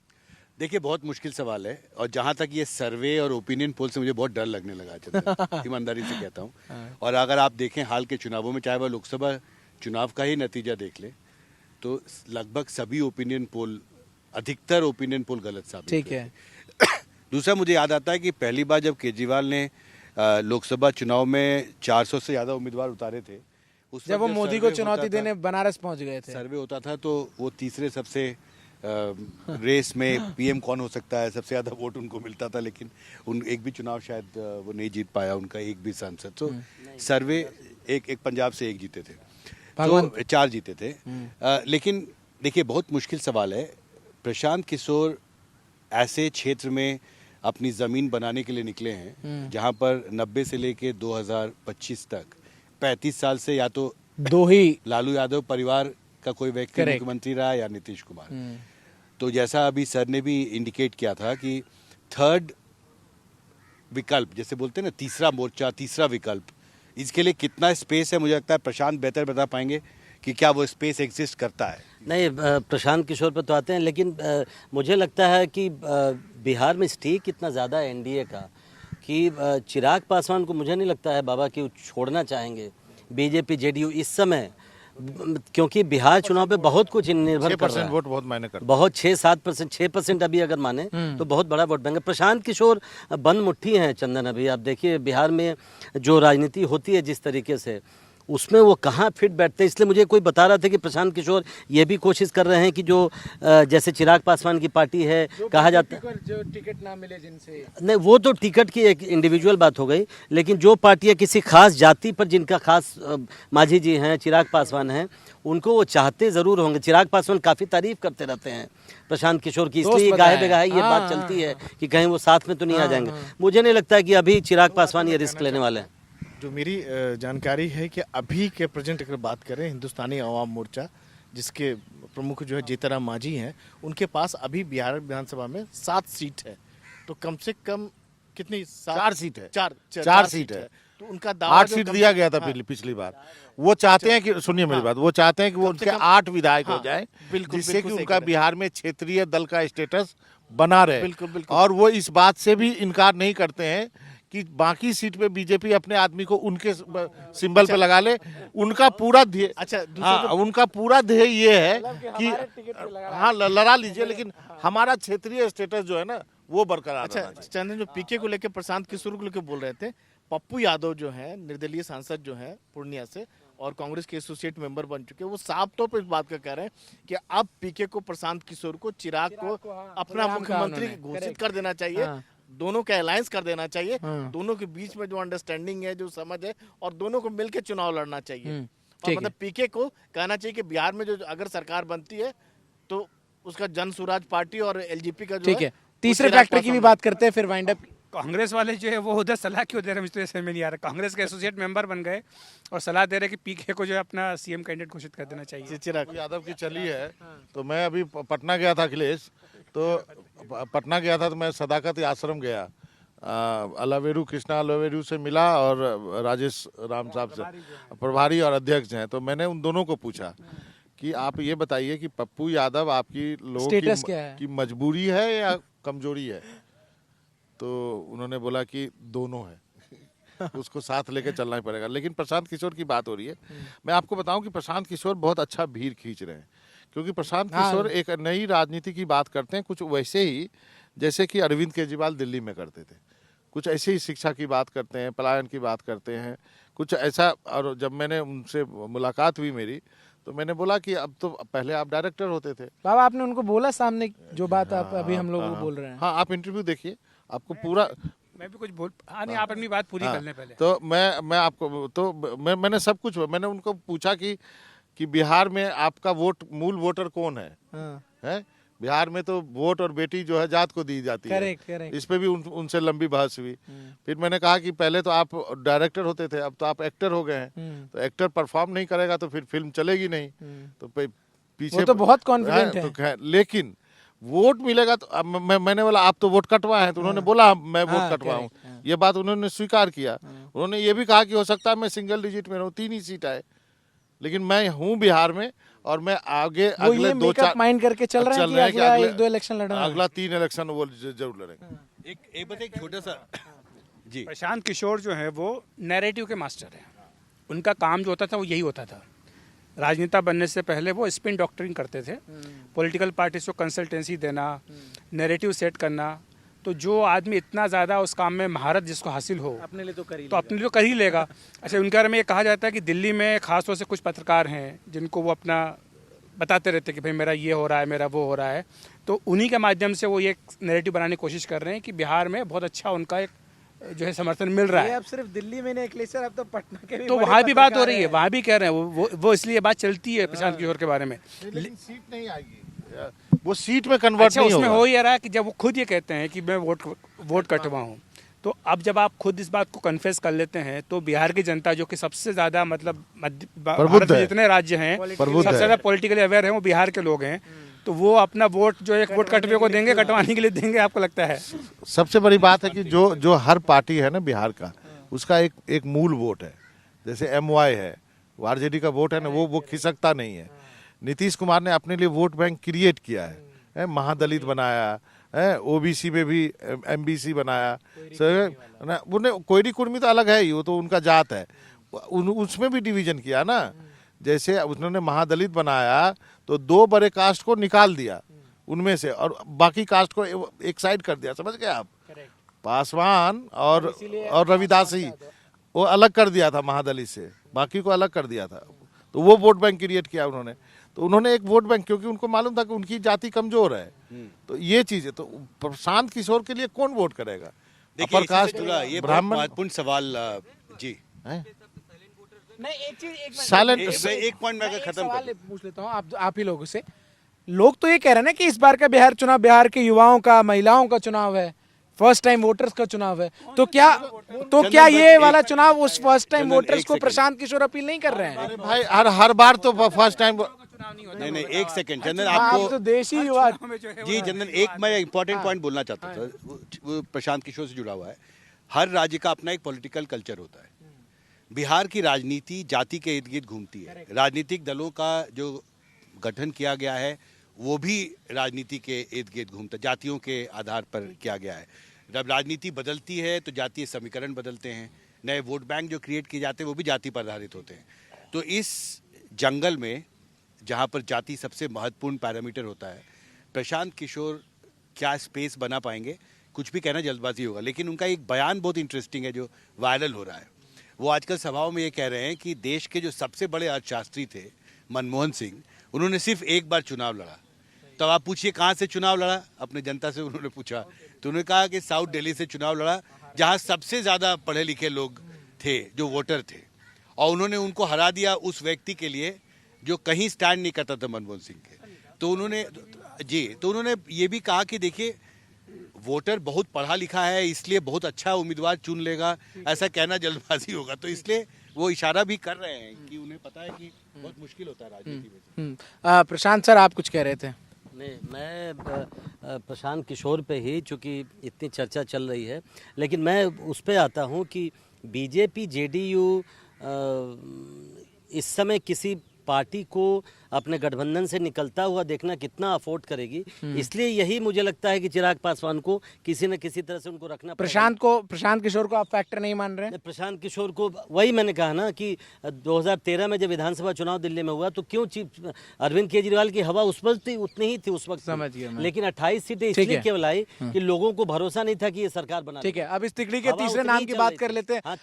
Speaker 6: देखिए, बहुत मुश्किल सवाल है, और जहाँ तक ये सर्वे और ओपिनियन पोल से मुझे बहुत डर लगने लगा चंदन, ईमानदारी से कहता हूँ। और अगर आप देखें हाल के चुनावों में, चाहे वह लोकसभा चुनाव का ही नतीजा देख ले, तो लगभग सभी ओपिनियन पोल, अधिकतर ओपिनियन पोल गलत साबित
Speaker 1: ठीक
Speaker 6: हुए
Speaker 1: है।
Speaker 6: थे। दूसरा, मुझे याद आता है कि पहली बार जब केजरीवाल ने लोकसभा चुनाव में 400 से ज़्यादा उम्मीदवार उतारे थे, उस
Speaker 1: जब वो
Speaker 6: वक्त
Speaker 1: मोदी
Speaker 6: सर्वे
Speaker 1: को चुनौती
Speaker 6: होता था-
Speaker 1: देने बनारस पहुंच गए थे,
Speaker 6: सर्वे होता था, तो वो तीसरे सबसे रेस में पीएम कौन हो सकता है, सबसे ज्यादा वोट उनको मिलता था, लेकिन उन एक भी चुनाव शायद वो नहीं जीत पाया, उनका एक भी सांसद। तो सर्वे एक पंजाब से एक जीते थे, तो 4 जीते थे। लेकिन देखिए, बहुत मुश्किल सवाल है। प्रशांत किशोर ऐसे क्षेत्र में अपनी जमीन बनाने के लिए निकले हैं जहां पर 90 से लेके 2025 तक 35 साल से या तो
Speaker 1: दो ही
Speaker 6: लालू यादव परिवार का कोई व्यक्ति
Speaker 1: Correct.
Speaker 6: मुख्यमंत्री रहा या नीतीश कुमार। तो जैसा अभी सर ने भी इंडिकेट किया था कि थर्ड विकल्प, जैसे बोलते हैं ना, तीसरा मोर्चा, तीसरा विकल्प, इसके लिए कितना स्पेस है, मुझे लगता है प्रशांत बेहतर बता पाएंगे कि क्या वो स्पेस एग्जिस्ट करता है।
Speaker 7: नहीं, प्रशांत किशोर पर तो आते हैं, लेकिन मुझे लगता है कि बिहार में स्टेक इतना ज़्यादा है एनडीए का कि चिराग पासवान को मुझे नहीं लगता है बाबा कि वो छोड़ना चाहेंगे बीजेपी जेडीयू इस समय, क्योंकि बिहार चुनाव पे बहुत कुछ निर्भर कर रहा
Speaker 2: 6%
Speaker 7: है।
Speaker 2: वोट बहुत मायने करता है।
Speaker 7: बहुत 6-7%, 6% अभी अगर माने तो बहुत बड़ा वोट बैंक है। प्रशांत किशोर बंद मुट्ठी हैं चंदन। अभी आप देखिए बिहार में जो राजनीति होती है जिस तरीके से, उसमें वो कहाँ फिट बैठते हैं। इसलिए मुझे कोई बता रहा था कि प्रशांत किशोर ये भी कोशिश कर रहे हैं कि जो जैसे चिराग पासवान की पार्टी है, कहा जाता है
Speaker 1: जो टिकट ना मिले जिनसे,
Speaker 7: नहीं, वो तो टिकट की एक इंडिविजुअल बात हो गई, लेकिन जो पार्टियां किसी खास जाति पर, जिनका खास मांझी जी हैं, चिराग पासवान हैं, उनको वो चाहते जरूर होंगे। चिराग पासवान काफ़ी तारीफ करते रहते हैं प्रशांत किशोर की, इसलिए गाहे बेगाहे ये बात चलती है कि कहीं वो साथ में तो नहीं आ जाएंगे। मुझे नहीं लगता है कि अभी चिराग पासवान ये रिस्क लेने वाले हैं।
Speaker 4: जो मेरी जानकारी है कि अभी के प्रेजेंट अगर बात करें, हिंदुस्तानी अवाम मोर्चा जिसके प्रमुख जो है जीतनराम मांझी हैं, उनके पास अभी बिहार विधानसभा में 7 सीट है। तो कम से कम कितनी?
Speaker 2: 4 सीट है।
Speaker 4: 4
Speaker 2: सीट है।
Speaker 4: तो उनका दावा
Speaker 2: 8 सीट दिया गया था पिछली बार। वो चाहते हैं कि, सुनिए मेरी बात, वो चाहते हैं कि वो उनके 8 विधायक हो जाए, जिससे कि उनका बिहार में क्षेत्रीय दल का स्टेटस बना रहे।
Speaker 4: बिल्कुल।
Speaker 2: और वो इस बात से भी इनकार नहीं करते हैं कि बाकी सीट पे बीजेपी अपने आदमी को उनके सिंबल पे लगा ले। उनका पूरा ध्येय, हाँ, उनका पूरा ध्येय ये है कि हाँ लड़ा लीजिए, लेकिन हमारा क्षेत्रीय स्टेटस जो है ना वो बरकरार रहना चाहिए।
Speaker 4: चंदन, जो पीके को लेकर, प्रशांत किशोर को लेकर बोल रहे थे, पप्पू यादव जो है निर्दलीय सांसद जो है पूर्णिया से और कांग्रेस के एसोसिएट मेंबर बन चुके हैं, वो साफ तौर पर इस बात का कह रहे हैं कि अब पीके को, प्रशांत किशोर को, चिराग को अपना मुख्यमंत्री घोषित कर देना चाहिए। दोनों का अलायंस कर देना चाहिए। दोनों के बीच में जो अंडरस्टैंडिंग है, जो समझ है, और दोनों को मिलकर चुनाव लड़ना चाहिए। और मतलब पीके को कहना चाहिए कि बिहार में जो अगर सरकार बनती है तो उसका जन स्वराज पार्टी और एलजेपी का जो
Speaker 1: ठीक है। तीसरे फैक्टर की भी बात करते हैं, फिर वाइंड अप।
Speaker 3: कांग्रेस वाले जो है वो उधर सलाह क्यों दे रहे हैं, मुझे तो समझ में नहीं आ रहा। कांग्रेस के एसोसिएट मेंबर बन गए और सलाह दे रहे हैं कि पीके को जो है अपना सीएम कैंडिडेट घोषित कर देना चाहिए।
Speaker 4: चिराग
Speaker 2: यादव की चली है। तो मैं अभी पटना गया था अखिलेश, तो पटना गया था, तो मैं सदाकत आश्रम गया, अलावेरू, कृष्णा अलावेरू से मिला और राजेश राम साहब से प्रभारी और अध्यक्ष हैं। तो मैंने उन दोनों को पूछा कि आप ये बताइए कि पप्पू यादव आपकी लोगों
Speaker 1: स्टेटस क्या है?
Speaker 2: की मजबूरी है या कमजोरी है? तो उन्होंने बोला कि दोनों है। उसको साथ लेके चलना ही पड़ेगा। लेकिन प्रशांत किशोर की बात हो रही है, मैं आपको बताऊं कि प्रशांत किशोर बहुत अच्छा भीड़ खींच रहे हैं, क्योंकि प्रशांत किशोर एक नई राजनीति की बात करते हैं, कुछ वैसे ही जैसे कि अरविंद केजरीवाल दिल्ली में करते थे। कुछ ऐसे ही शिक्षा की बात करते हैं, पलायन की बात करते हैं, कुछ ऐसा। और जब मैंने उनसे मुलाकात हुई मेरी, तो मैंने बोला कि अब तो पहले आप डायरेक्टर होते थे।
Speaker 1: बाबा आपने उनको बोला सामने जो बात आप अभी हम लोग बोल रहे हैं?
Speaker 2: हाँ, आप इंटरव्यू देखिए, आपको पूरा।
Speaker 3: मैं भी कुछ बोल नहीं, आप अपनी बात पूरी कर लें पहले।
Speaker 2: तो मैं आपको तो मैंने सब कुछ, मैंने उनको पूछा कि बिहार में आपका वोट, मूल वोटर कौन है? हैं? बिहार में तो वोट और बेटी जो है जात को दी जाती है।
Speaker 1: करेक्ट।
Speaker 2: इस पे भी उनसे लंबी बहस हुई। फिर मैंने कहा कि पहले तो आप डायरेक्टर होते थे, अब तो आप एक्टर हो गए हैं, तो एक्टर परफॉर्म नहीं करेगा तो फिर फिल्म चलेगी नहीं। तो पीछे
Speaker 1: वो तो बहुत कॉन्फिडेंट है।
Speaker 2: तो लेकिन वोट मिलेगा तो अब मैंने बोला आप तो वोट कटवाए हैं, तो उन्होंने बोला मैं वोट कटवाऊं। ये बात उन्होंने स्वीकार किया। उन्होंने ये भी कहा कि हो सकता है मैं सिंगल डिजिट में रहूं, 3 ही सीट आए, लेकिन मैं हूं बिहार में और मैं आगे अगले 2-4
Speaker 1: माइंड करके चल रहे हैं कि अगला 1-2 इलेक्शन लड़ना है।
Speaker 2: अगला 3 इलेक्शन वो जरूर लड़ेंगे।
Speaker 6: एक बता, एक छोटा सा जी।
Speaker 3: प्रशांत किशोर जो है वो नैरेटिव के मास्टर हैं। उनका काम जो होता था वो यही होता था। राजनेता बनने से पहले वो स्पिन डॉक्टरिंग करते थे, पॉलिटिकल पार्टीज को कंसल्टेंसी देना, नैरेटिव सेट करना। तो जो आदमी इतना ज़्यादा उस काम में महारत जिसको हासिल हो,
Speaker 1: अपने लिए तो कर ही
Speaker 3: तो अपने लिए कर ही लेगा। अच्छा, उनके बारे में ये कहा जाता है कि दिल्ली में खासतौर से कुछ पत्रकार हैं जिनको वो अपना बताते रहते हैं कि भाई मेरा ये हो रहा है, मेरा वो हो रहा है। तो उन्हीं के माध्यम से वो ये नैरेटिव बनाने की कोशिश कर रहे हैं कि बिहार में बहुत अच्छा उनका एक जो है समर्थन मिल रहा है।
Speaker 1: अब सिर्फ दिल्ली में नहीं अखिलेश सर, अब तो पटना के भी
Speaker 3: तो
Speaker 1: बड़े
Speaker 3: वहाँ भी बात हो
Speaker 1: पत्रकार
Speaker 3: रही है,
Speaker 1: हैं।
Speaker 3: वहाँ भी कह रहे हैं वो इसलिए बात चलती है प्रशांत किशोर के बारे में।
Speaker 2: लेकिन सीट नहीं आएगी, वो सीट में कन्वर्ट
Speaker 3: अच्छा,
Speaker 2: नहीं
Speaker 3: उसमें
Speaker 2: होगा।
Speaker 3: हो ही रहा है कि जब वो खुद ये कहते हैं कि मैं वोट कटवाऊं, तो अब जब आप खुद इस बात को कन्फेस कर लेते हैं तो बिहार की जनता जो कि सबसे ज्यादा मतलब भारत में
Speaker 2: है।
Speaker 3: जितने राज्य हैं
Speaker 2: प्रबुद्ध
Speaker 3: सबसे
Speaker 2: है।
Speaker 3: ज्यादा पॉलिटिकली अवेयर हैं वो बिहार के लोग हैं। तो वो अपना वोट जो एक वोट कटवे को देंगे, कटवाने के लिए देंगे, आपको लगता है?
Speaker 2: सबसे बड़ी बात है कि जो हर पार्टी है ना बिहार का, उसका एक मूल वोट है। जैसे MY है, वो आरजेडी का वोट है ना, वो खिसकता नहीं है। नीतीश कुमार ने अपने लिए वोट बैंक क्रिएट किया है, महादलित बनाया है, OBC में भी MBC बनाया, उन्हें कोयरी कुर्मी तो अलग है ही, वो तो उनका जात है, उसमें भी डिवीजन किया ना। जैसे उन्होंने महादलित बनाया तो 2 बड़े कास्ट को निकाल दिया उनमें से और बाकी कास्ट को एक साइड कर दिया, समझ गए आप? पासवान और रविदासी वो अलग कर दिया था महादलित से, बाकी को अलग कर दिया था। तो वो वोट बैंक क्रिएट किया उन्होंने। तो उन्होंने एक वोट बैंक, क्योंकि उनको मालूम था कि उनकी जाति कमजोर है, तो ये चीज है। तो प्रशांत किशोर के लिए कौन वोट करेगा?
Speaker 6: देखिए,
Speaker 2: अपर कास्ट,
Speaker 6: इससे जुड़ा ये बहुत
Speaker 2: ब्राह्मण,
Speaker 6: महत्वपूर्ण सवाल जी।
Speaker 1: नहीं, एक चीज
Speaker 2: साइलेंट।
Speaker 6: एक पॉइंट मैं खत्म कर
Speaker 1: सवाल पूछ लेता हूँ आप ही लोगों से। लोग तो ये कह रहे हैं ना कि इस बार का बिहार चुनाव बिहार के युवाओं का, महिलाओं का चुनाव है, फर्स्ट टाइम वोटर्स का चुनाव है। तो क्या ये वाला चुनाव उस फर्स्ट टाइम वोटर्स को प्रशांत किशोर अपील नहीं कर रहे हैं?
Speaker 2: अरे भाई, हर बार तो फर्स्ट टाइम।
Speaker 6: नहीं, एक सेकंड चंदन,
Speaker 1: आप तो
Speaker 6: आपको
Speaker 1: देशी युवा।
Speaker 6: जी चंदन, एक मैं इंपॉर्टेंट पॉइंट बोलना चाहता था, वो प्रशांत किशोर से जुड़ा हुआ है। हर राज्य का अपना एक पॉलिटिकल कल्चर होता है। बिहार की राजनीति जाति के इर्द गिर्द घूमती है। राजनीतिक दलों का जो गठन किया गया है वो भी राजनीति के इर्द गिर्द घूमता है, जातियों के आधार पर किया गया है। जब राजनीति बदलती है तो जातीय समीकरण बदलते हैं, नए वोट बैंक जो क्रिएट किए जाते हैं वो भी जाति पर आधारित होते हैं। तो इस जंगल में जहाँ पर जाति सबसे महत्वपूर्ण पैरामीटर होता है, प्रशांत किशोर क्या स्पेस बना पाएंगे, कुछ भी कहना जल्दबाजी होगा। लेकिन उनका एक बयान बहुत इंटरेस्टिंग है जो वायरल हो रहा है। वो आजकल सभाओं में ये कह रहे हैं कि देश के जो सबसे बड़े अर्थशास्त्री थे मनमोहन सिंह, उन्होंने सिर्फ एक बार चुनाव लड़ा। तो आप पूछिए कहाँ से चुनाव लड़ा, अपने जनता से उन्होंने पूछा, तो उन्होंने कहा कि साउथ दिल्ली से चुनाव लड़ा, जहाँ सबसे ज़्यादा पढ़े लिखे लोग थे, जो वोटर थे, और उन्होंने उनको हरा दिया उस व्यक्ति के लिए जो कहीं स्टैंड नहीं करता था मनमोहन सिंह के। तो उन्होंने ये भी कहा कि देखिए, वोटर बहुत पढ़ा लिखा है, इसलिए बहुत अच्छा उम्मीदवार चुन लेगा, ऐसा कहना जल्दबाजी होगा। तो इसलिए वो इशारा भी कर रहे हैं कि उन्हें पता है कि बहुत मुश्किल होता है राजनीति में।
Speaker 1: प्रशांत सर, आप कुछ कह रहे थे?
Speaker 7: नहीं, मैं प्रशांत किशोर पे ही, चूँकि इतनी चर्चा चल रही है, लेकिन मैं उस पे आता हूँ कि बीजेपी जेडीयू इस समय किसी पार्टी को अपने गठबंधन से निकलता हुआ देखना कितना अफोर्ड करेगी। इसलिए यही मुझे लगता है कि चिराग पासवान को किसी न किसी तरह से उनको रखना पड़ेगा।
Speaker 1: प्रशांत किशोर को आप फैक्टर नहीं मान रहे हैं?
Speaker 7: प्रशांत किशोर को वही मैंने कहा ना कि 2013 में जब विधानसभा चुनाव दिल्ली में हुआ तो क्यों चीफ अरविंद केजरीवाल की हवा उस वक्त थी, उतनी ही थी उस वक्त।
Speaker 1: समझ गया मैं।
Speaker 7: लेकिन 28 सीटें इसलिए केवल आई कि लोगों को भरोसा नहीं था कि ये सरकार बना।
Speaker 1: ठीक है, अब इस तिकड़ी के तीसरे नाम की बात कर लेते हैं।
Speaker 7: हाँ,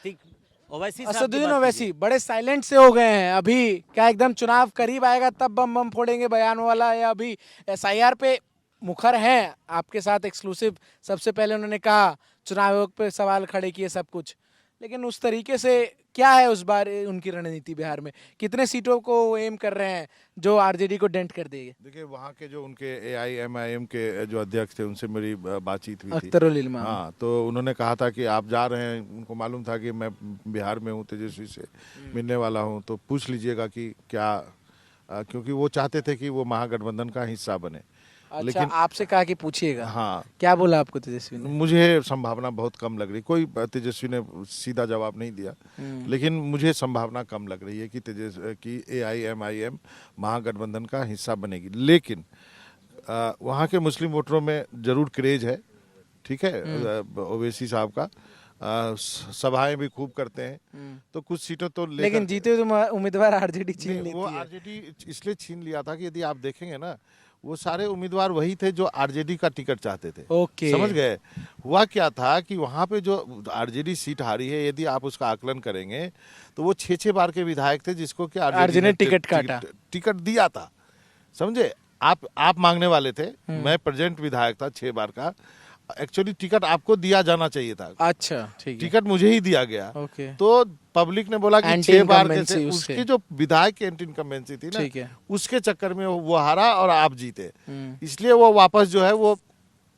Speaker 7: ओवैसी साहब की
Speaker 1: असदुद्दीन
Speaker 7: बात
Speaker 1: ओवैसी बड़े साइलेंट से हो गए हैं अभी। क्या एकदम चुनाव करीब आएगा तब बम बम फोड़ेंगे बयान वाला, या अभी एसआईआर पे मुखर हैं? आपके साथ एक्सक्लूसिव सबसे पहले उन्होंने कहा, चुनाव आयोग पे सवाल खड़े किए, सब कुछ, लेकिन उस तरीके से क्या है उस बार उनकी रणनीति बिहार में? कितने सीटों को एम कर रहे हैं जो आरजेडी को डेंट कर देंगे?
Speaker 2: देखिए, वहाँ के जो उनके AIMIM के जो अध्यक्ष थे उनसे मेरी बातचीत हुई थी।
Speaker 1: अख्तरुल इल्मा।
Speaker 2: हाँ, तो उन्होंने कहा था कि आप जा रहे हैं, उनको मालूम था कि मैं बिहार में हूँ, तेजस्वी से मिलने वाला हूँ, तो पूछ लीजिएगा कि क्या, क्योंकि वो चाहते थे कि वो महागठबंधन का हिस्सा बने।
Speaker 1: अच्छा,
Speaker 2: लेकिन
Speaker 1: आपसे कहा कि पूछिएगा।
Speaker 2: हाँ,
Speaker 1: क्या बोला आपको तेजस्वी ने?
Speaker 2: मुझे संभावना बहुत कम लग रही। कोई तेजस्वी ने सीधा जवाब नहीं दिया, लेकिन मुझे संभावना कम लग रही है कि कि AIMIM महागठबंधन का हिस्सा बनेगी। लेकिन वहाँ के मुस्लिम वोटरों में जरूर क्रेज है, ठीक है, ओवैसी साहब का। सभाएं भी खूब करते हैं, तो कुछ सीटों तो
Speaker 1: लेकिन जीते तो उम्मीदवार आरजेडी छीन लेती
Speaker 2: वो
Speaker 1: है।
Speaker 2: आरजेडी इसलिए छीन लिया था कि यदि आप देखेंगे ना, वो सारे उम्मीदवार वही थे जो आरजेडी का टिकट चाहते थे।
Speaker 1: ओके,
Speaker 2: समझ गए? हुआ क्या था कि वहां पे जो आरजेडी सीट हारी है, यदि आप उसका आकलन करेंगे तो वो 6 बार के विधायक थे जिसको कि आरजेडी ने
Speaker 1: टिकट काटा,
Speaker 2: टिकट दिया था। समझे? आप मांगने वाले थे, मैं प्रेजेंट विधायक था 6 बार का। एक्चुअली टिकट आपको दिया जाना चाहिए था।
Speaker 1: अच्छा, ठीक है।
Speaker 2: टिकट मुझे ही दिया गया।
Speaker 1: ओके।
Speaker 2: तो पब्लिक ने बोला कि
Speaker 1: एंटी
Speaker 2: 6 बार
Speaker 1: इनकम्बेंसी
Speaker 2: जैसे
Speaker 1: उसके।
Speaker 2: उसकी जो विधायक की एंटी इनकम्बेंसी थी
Speaker 1: ठीक
Speaker 2: ना,
Speaker 1: है।
Speaker 2: उसके चक्कर में वो हारा और आप जीते, इसलिए वो वापस जो है वो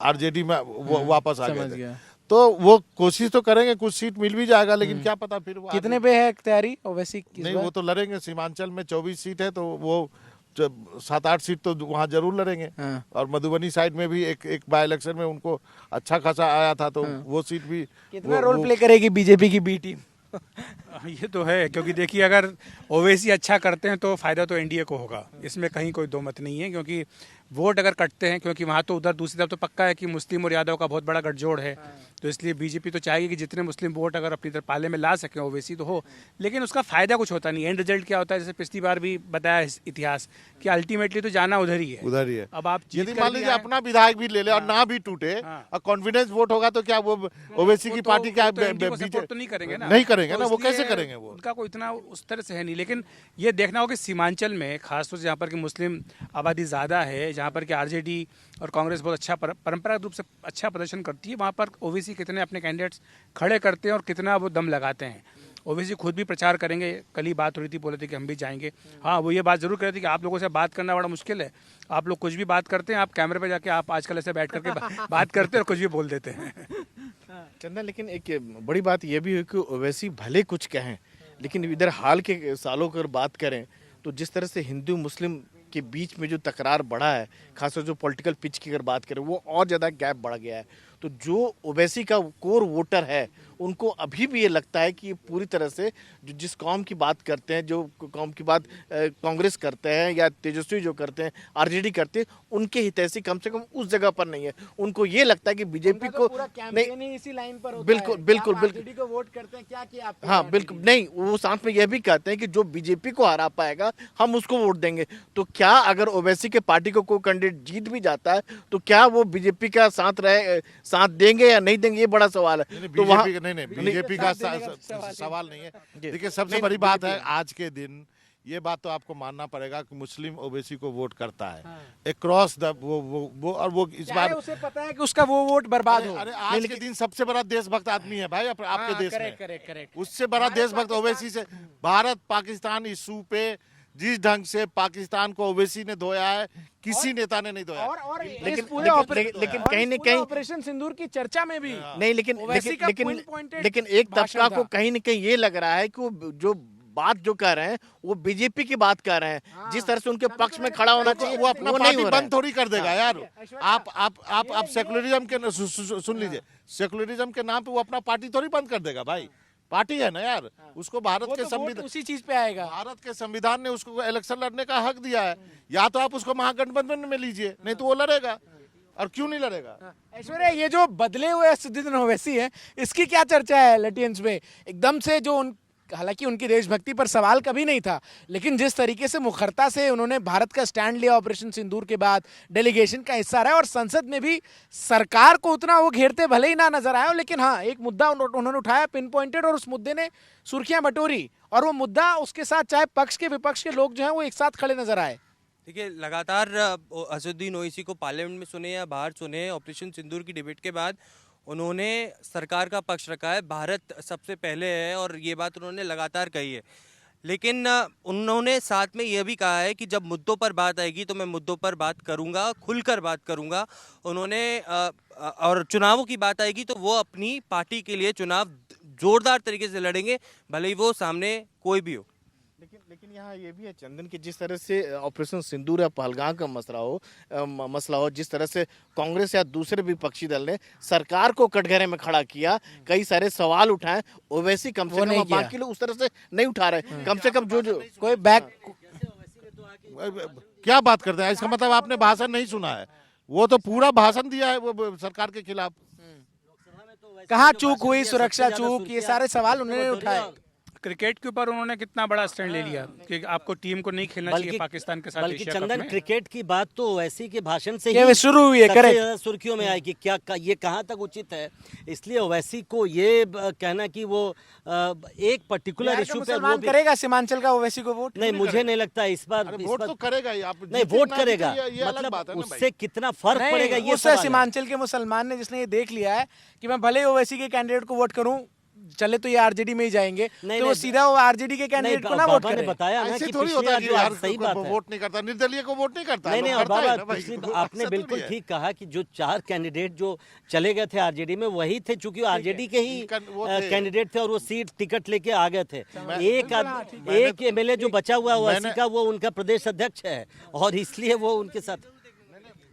Speaker 2: आरजेडी में वो वापस आ
Speaker 1: समझ
Speaker 2: गए थे।
Speaker 1: गया।
Speaker 2: तो वो कोशिश तो करेंगे, कुछ सीट मिल भी जाएगा, लेकिन क्या पता फिर वो
Speaker 1: कितने पे है तैयारी ओवैसी?
Speaker 2: नहीं, वो तो लड़ेंगे। सीमांचल में 24 सीट है, तो वो 7-8 सीट तो वहाँ जरूर लड़ेंगे।
Speaker 1: हाँ।
Speaker 2: और मधुबनी साइड में भी एक बाय इलेक्शन में उनको अच्छा खासा आया था, तो वो सीट भी
Speaker 1: कितना रोल प्ले करेगी बीजेपी की बी टीम?
Speaker 3: ये तो है, क्योंकि देखिए अगर ओवैसी अच्छा करते हैं तो फायदा तो एनडीए को होगा, इसमें कहीं कोई दो मत नहीं है। क्योंकि वोट अगर कटते हैं, क्योंकि वहाँ तो उधर दूसरी तरफ तो पक्का है कि मुस्लिम और यादव का बहुत बड़ा गठजोड़ है, तो इसलिए बीजेपी तो चाहेगी कि जितने मुस्लिम वोट अगर अपनी तरफ पाले में ला सकें ओवैसी तो हो, लेकिन उसका फायदा कुछ होता नहीं। एंड रिजल्ट क्या होता है, जैसे पिछली बार भी बताया इतिहास कि अल्टीमेटली तो जाना उधर ही है।
Speaker 2: उधर ही है।
Speaker 3: अब आप
Speaker 2: यदि मान लीजिए अपना विधायक भी ले ले और ना भी टूटे और कॉन्फिडेंस वोट होगा, तो क्या वो ओवैसी की पार्टी क्या
Speaker 3: सपोर्ट तो नहीं करेंगे ना,
Speaker 2: नहीं करेंगे ना,
Speaker 3: तो
Speaker 2: वो कैसे
Speaker 3: इसलिए
Speaker 2: करेंगे? वो
Speaker 3: उनका कोई इतना उस तरह से है नहीं। लेकिन ये देखना होगा कि सीमांचल में खासतौर से जहाँ पर कि मुस्लिम आबादी ज़्यादा है, जहाँ पर कि आरजेडी और कांग्रेस बहुत अच्छा परंपरागत रूप से अच्छा प्रदर्शन करती है, वहाँ पर ओवैसी कितने अपने कैंडिडेट्स खड़े करते हैं और कितना वो दम लगाते हैं। ओवैसी खुद भी प्रचार करेंगे। कल ही बात हो रही थी, बोले थे कि हम भी जाएंगे। हाँ, वो ये बात जरूर कह रहे थे कि आप लोगों से बात करना बड़ा मुश्किल है, आप लोग कुछ भी बात करते हैं, आप कैमरे पे जाके आप आजकल ऐसे बैठ करके बात करते हैं और कुछ भी बोल देते हैं।
Speaker 4: चंदन, लेकिन एक बड़ी बात यह भी है कि ओवैसी भले कुछ कहें, लेकिन इधर हाल के सालों की अगर बात करें तो जिस तरह से हिंदू मुस्लिम के बीच में जो तकरार बढ़ा है, खासकर जो पॉलिटिकल पिच की अगर बात करें, वो और ज़्यादा गैप बढ़ गया है। तो जो ओवैसी का कोर वोटर है, उनको अभी भी ये लगता है कि ये पूरी तरह से जो जिस कौम की बात करते हैं, जो कौम की बात कांग्रेस करते हैं या तेजस्वी जो करते हैं, आरजेडी करते हैं, उनके हितैषी कम से कम उस जगह पर नहीं है। उनको ये लगता है कि बीजेपी को
Speaker 1: नहीं, इसी लाइन पर होता
Speaker 4: बिल्कुल
Speaker 1: है।
Speaker 4: बिल्कुल
Speaker 1: आप
Speaker 4: बिल्कुल
Speaker 1: आरजेडी को वोट करते हैं, क्या किया आपने?
Speaker 4: हाँ बिल्कुल नहीं, वो साथ में यह भी कहते हैं कि जो बीजेपी को हरा पाएगा हम उसको वोट देंगे। तो क्या अगर ओवैसी के पार्टी को कोई कैंडिडेट जीत भी जाता है तो क्या वो बीजेपी का साथ देंगे या नहीं देंगे, ये बड़ा सवाल है। तो वहाँ
Speaker 2: नहीं, बीजेपी का सवाल नहीं है। देखिए, सबसे बड़ी बात है आज के दिन, ये बात तो आपको मानना पड़ेगा कि मुस्लिम ओवैसी को वोट करता है अक्रॉस द वो और वो इस बार
Speaker 1: उसे पता है कि उसका वो वोट बर्बाद हो।
Speaker 2: अरे आज के दिन सबसे बड़ा देशभक्त आदमी है भाई आपके देश में।
Speaker 1: करेक्ट।
Speaker 2: उससे बड़ा देशभक्त ओवैसी से, भारत पाकिस्तान इशू पे जिस ढंग से पाकिस्तान को ओवैसी ने धोया है, किसी नेता ने नहीं धोया।
Speaker 1: और
Speaker 4: लेकिन
Speaker 1: कहीं न कहीं ऑपरेशन सिंदूर की चर्चा में भी
Speaker 4: नहीं, लेकिन एक तबका को कहीं न कहीं ये लग रहा है कि वो जो बात जो कर रहे हैं वो बीजेपी की बात कर रहे हैं। जिस तरह से उनके पक्ष में खड़ा होना चाहिए
Speaker 2: वो अपना पार्टी बंद थोड़ी कर देगा यार। आप सेकुलरिज्म के सुन लीजिए, सेकुलरिज्म के नाम पे वो अपना पार्टी थोड़ी बंद कर देगा भाई। पार्टी है ना यार, उसको भारत
Speaker 1: वो
Speaker 2: के
Speaker 1: तो वोट
Speaker 2: संविधान,
Speaker 1: उसी चीज पे आएगा।
Speaker 2: भारत के संविधान ने उसको इलेक्शन लड़ने का हक दिया है। या तो आप उसको महागठबंधन में लीजिए, नहीं तो वो लड़ेगा। और क्यों नहीं लड़ेगा?
Speaker 1: ऐश्वर्या, ये जो बदले हुए असदुद्दीन ओवैसी है, इसकी क्या चर्चा है लटियंस में? एकदम से जो हालांकि उनकी देशभक्ति पर सवाल कभी नहीं था, लेकिन जिस तरीके से मुखरता से उन्होंने भारत का स्टैंड लिया ऑपरेशन सिंदूर के बाद, डेलीगेशन का हिस्सा रहा और संसद में भी सरकार को उतना वो घेरते भले ही ना नजर आया, लेकिन हाँ एक मुद्दा उन्होंने उठाया, पिन पॉइंटेड, और उस मुद्दे ने सुर्खियां बटोरी, और वो मुद्दा उसके साथ चाहे पक्ष के विपक्ष के लोग जो हैं वो एक साथ खड़े नजर आए।
Speaker 5: देखिए, लगातार असदुद्दीन ओवैसी को पार्लियामेंट में सुने या बाहर सुने, ऑपरेशन सिंदूर की डिबेट के बाद उन्होंने सरकार का पक्ष रखा है, भारत सबसे पहले है, और ये बात उन्होंने लगातार कही है। लेकिन उन्होंने साथ में यह भी कहा है कि जब मुद्दों पर बात आएगी तो मैं मुद्दों पर बात करूंगा, खुलकर बात करूंगा। उन्होंने और चुनावों की बात आएगी तो वो अपनी पार्टी के लिए चुनाव जोरदार तरीके से लड़ेंगे, भले ही वो सामने कोई भी हो।
Speaker 4: लेकिन यहाँ ये भी है चंदन कि जिस तरह से ऑपरेशन सिंदूर या पहलगाम का मसला हो, जिस तरह से कांग्रेस या दूसरे विपक्षी दल ने सरकार को कटघरे में खड़ा किया, कई सारे सवाल उठाए, ओवैसी कम से कम, बाकी लोग उस तरह से नहीं उठा रहे। कम से कम जो
Speaker 1: कोई बैक
Speaker 2: क्या बात करते हैं? इसका मतलब आपने भाषण नहीं सुना है। वो तो पूरा भाषण दिया है वो सरकार के खिलाफ।
Speaker 1: कहाँ चूक हुई, सुरक्षा चूक, ये सारे सवाल उन्होंने उठाए।
Speaker 3: क्रिकेट के ऊपर उन्होंने कितना बड़ा स्टैंड ले लिया कि आपको टीम को नहीं खेलना चाहिए पाकिस्तान के साथ
Speaker 7: बल्कि
Speaker 3: एशिया कप
Speaker 7: चंदन,
Speaker 3: में।
Speaker 7: क्रिकेट की बात तो ओवैसी के भाषण से
Speaker 1: ये
Speaker 7: ही
Speaker 1: शुरू हुई है,
Speaker 7: सबसे
Speaker 1: करेक्ट।
Speaker 7: ज्यादा सुर्खियों में आई कि क्या ये कहाँ तक उचित है। इसलिए ओवैसी को ये कहना कि वो एक पर्टिकुलर
Speaker 1: बिहार का
Speaker 7: इशू पे वो
Speaker 1: मुसलमान
Speaker 7: भी
Speaker 1: करेगा सीमांचल का ओवैसी को वोट?
Speaker 7: नहीं, मुझे नहीं लगता इस बार।
Speaker 2: अरे वोट तो करेगा ही, आप
Speaker 7: नहीं,
Speaker 2: जीते
Speaker 7: वोट
Speaker 2: ना
Speaker 7: करेगा,
Speaker 2: जीते, ये अलग
Speaker 7: मतलब
Speaker 2: बात है ना
Speaker 7: उससे
Speaker 2: भाई।
Speaker 7: कितना फर्क पड़ेगा ये
Speaker 1: उस
Speaker 7: सवाल है।
Speaker 1: सीमांचल के मुसलमान ने जिसने ये देख लिया है कि मैं भले ही ओवैसी के कैंडिडेट को वोट करूं, चले तो ये आरजेडी में ही जाएंगे, तो वो सीधा वो आरजेडी के कैंडिडेट को ना वोट
Speaker 7: बाबा ने
Speaker 1: करे।
Speaker 7: बताया ना
Speaker 2: ऐसे
Speaker 7: कि
Speaker 2: थोड़ी
Speaker 7: पिछली
Speaker 2: होता है
Speaker 7: बार
Speaker 2: कि
Speaker 7: जो
Speaker 2: यार
Speaker 7: सही बात है।
Speaker 2: वोट नहीं करता, निर्दलीय को वोट नहीं करता।
Speaker 7: नहीं नहीं,
Speaker 2: लोग
Speaker 7: और
Speaker 2: करता है
Speaker 7: बाबा
Speaker 2: ना भाई।
Speaker 7: पिछली आपने
Speaker 2: ऐसा
Speaker 7: बिल्कुल
Speaker 2: थोड़ी है।
Speaker 7: ठीक कहा कि जो 4 कैंडिडेट जो चले गए थे आरजेडी में वही थे, चूंकि आरजेडी के ही
Speaker 2: वो थे।
Speaker 7: कैंडिडेट थे और वो सीट टिकट लेके आ गए थे। एक एमएलए जो बचा हुआ ओवैसी का, वो उनका प्रदेश अध्यक्ष है, और इसलिए वो उनके साथ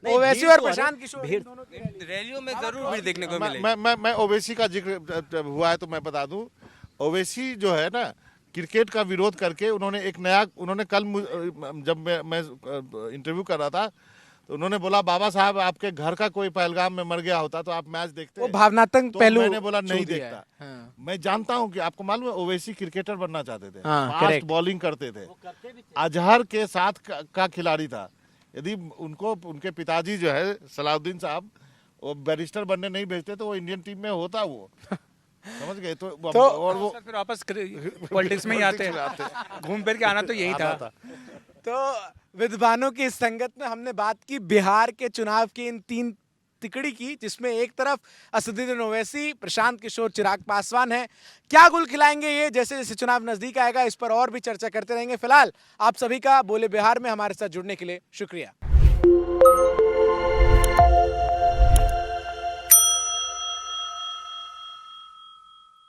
Speaker 7: नहीं,
Speaker 1: ओवैसी
Speaker 7: भीड़
Speaker 1: और
Speaker 7: तो है,
Speaker 1: प्रशांत किशोर
Speaker 7: भीड़
Speaker 1: दोनों की रैली।
Speaker 5: रैलियों में जरूर भीड़ देखने को मिलेगी।
Speaker 2: मैं ओवैसी का जिक्र हुआ है तो मैं बता दूं, ओवैसी जो है ना, क्रिकेट का विरोध करके उन्होंने कल जब मैं इंटरव्यू कर रहा था तो उन्होंने बोला, बाबा साहब आपके घर का कोई पहलगाम में मर गया होता तो आप मैच देखते?
Speaker 1: वो भावनात्मक
Speaker 2: तो
Speaker 1: पहलू
Speaker 2: मैंने बोला नहीं
Speaker 1: छू दिया है।
Speaker 2: देखता।
Speaker 1: हाँ।
Speaker 2: मैं जानता हूं कि आपको मालूम है ओवैसी क्रिकेटर बनना चाहते थे,
Speaker 1: हाँ,
Speaker 2: फास्ट
Speaker 1: correct।
Speaker 2: बॉलिंग करते थे, अजहर के साथ का खिलाड़ी था। यदि उनको उनके पिताजी जो है सलाउद्दीन साहब वो बैरिस्टर बनने नहीं भेजते तो वो इंडियन टीम में होता वो। समझ गए? तो और वो
Speaker 3: फिर वापस पॉलिटिक्स में ही आते हैं, घूम फिर के आना तो यही था।
Speaker 1: तो विद्वानों की इस संगत में हमने बात की बिहार के चुनाव की इन 3 तिकड़ी की, जिसमें एक तरफ असदुद्दीन ओवैसी, प्रशांत किशोर, चिराग पासवान है। क्या गुल खिलाएंगे ये जैसे जैसे चुनाव नजदीक आएगा, इस पर और भी चर्चा करते रहेंगे। फिलहाल आप सभी का बोले बिहार में हमारे साथ जुड़ने के लिए शुक्रिया।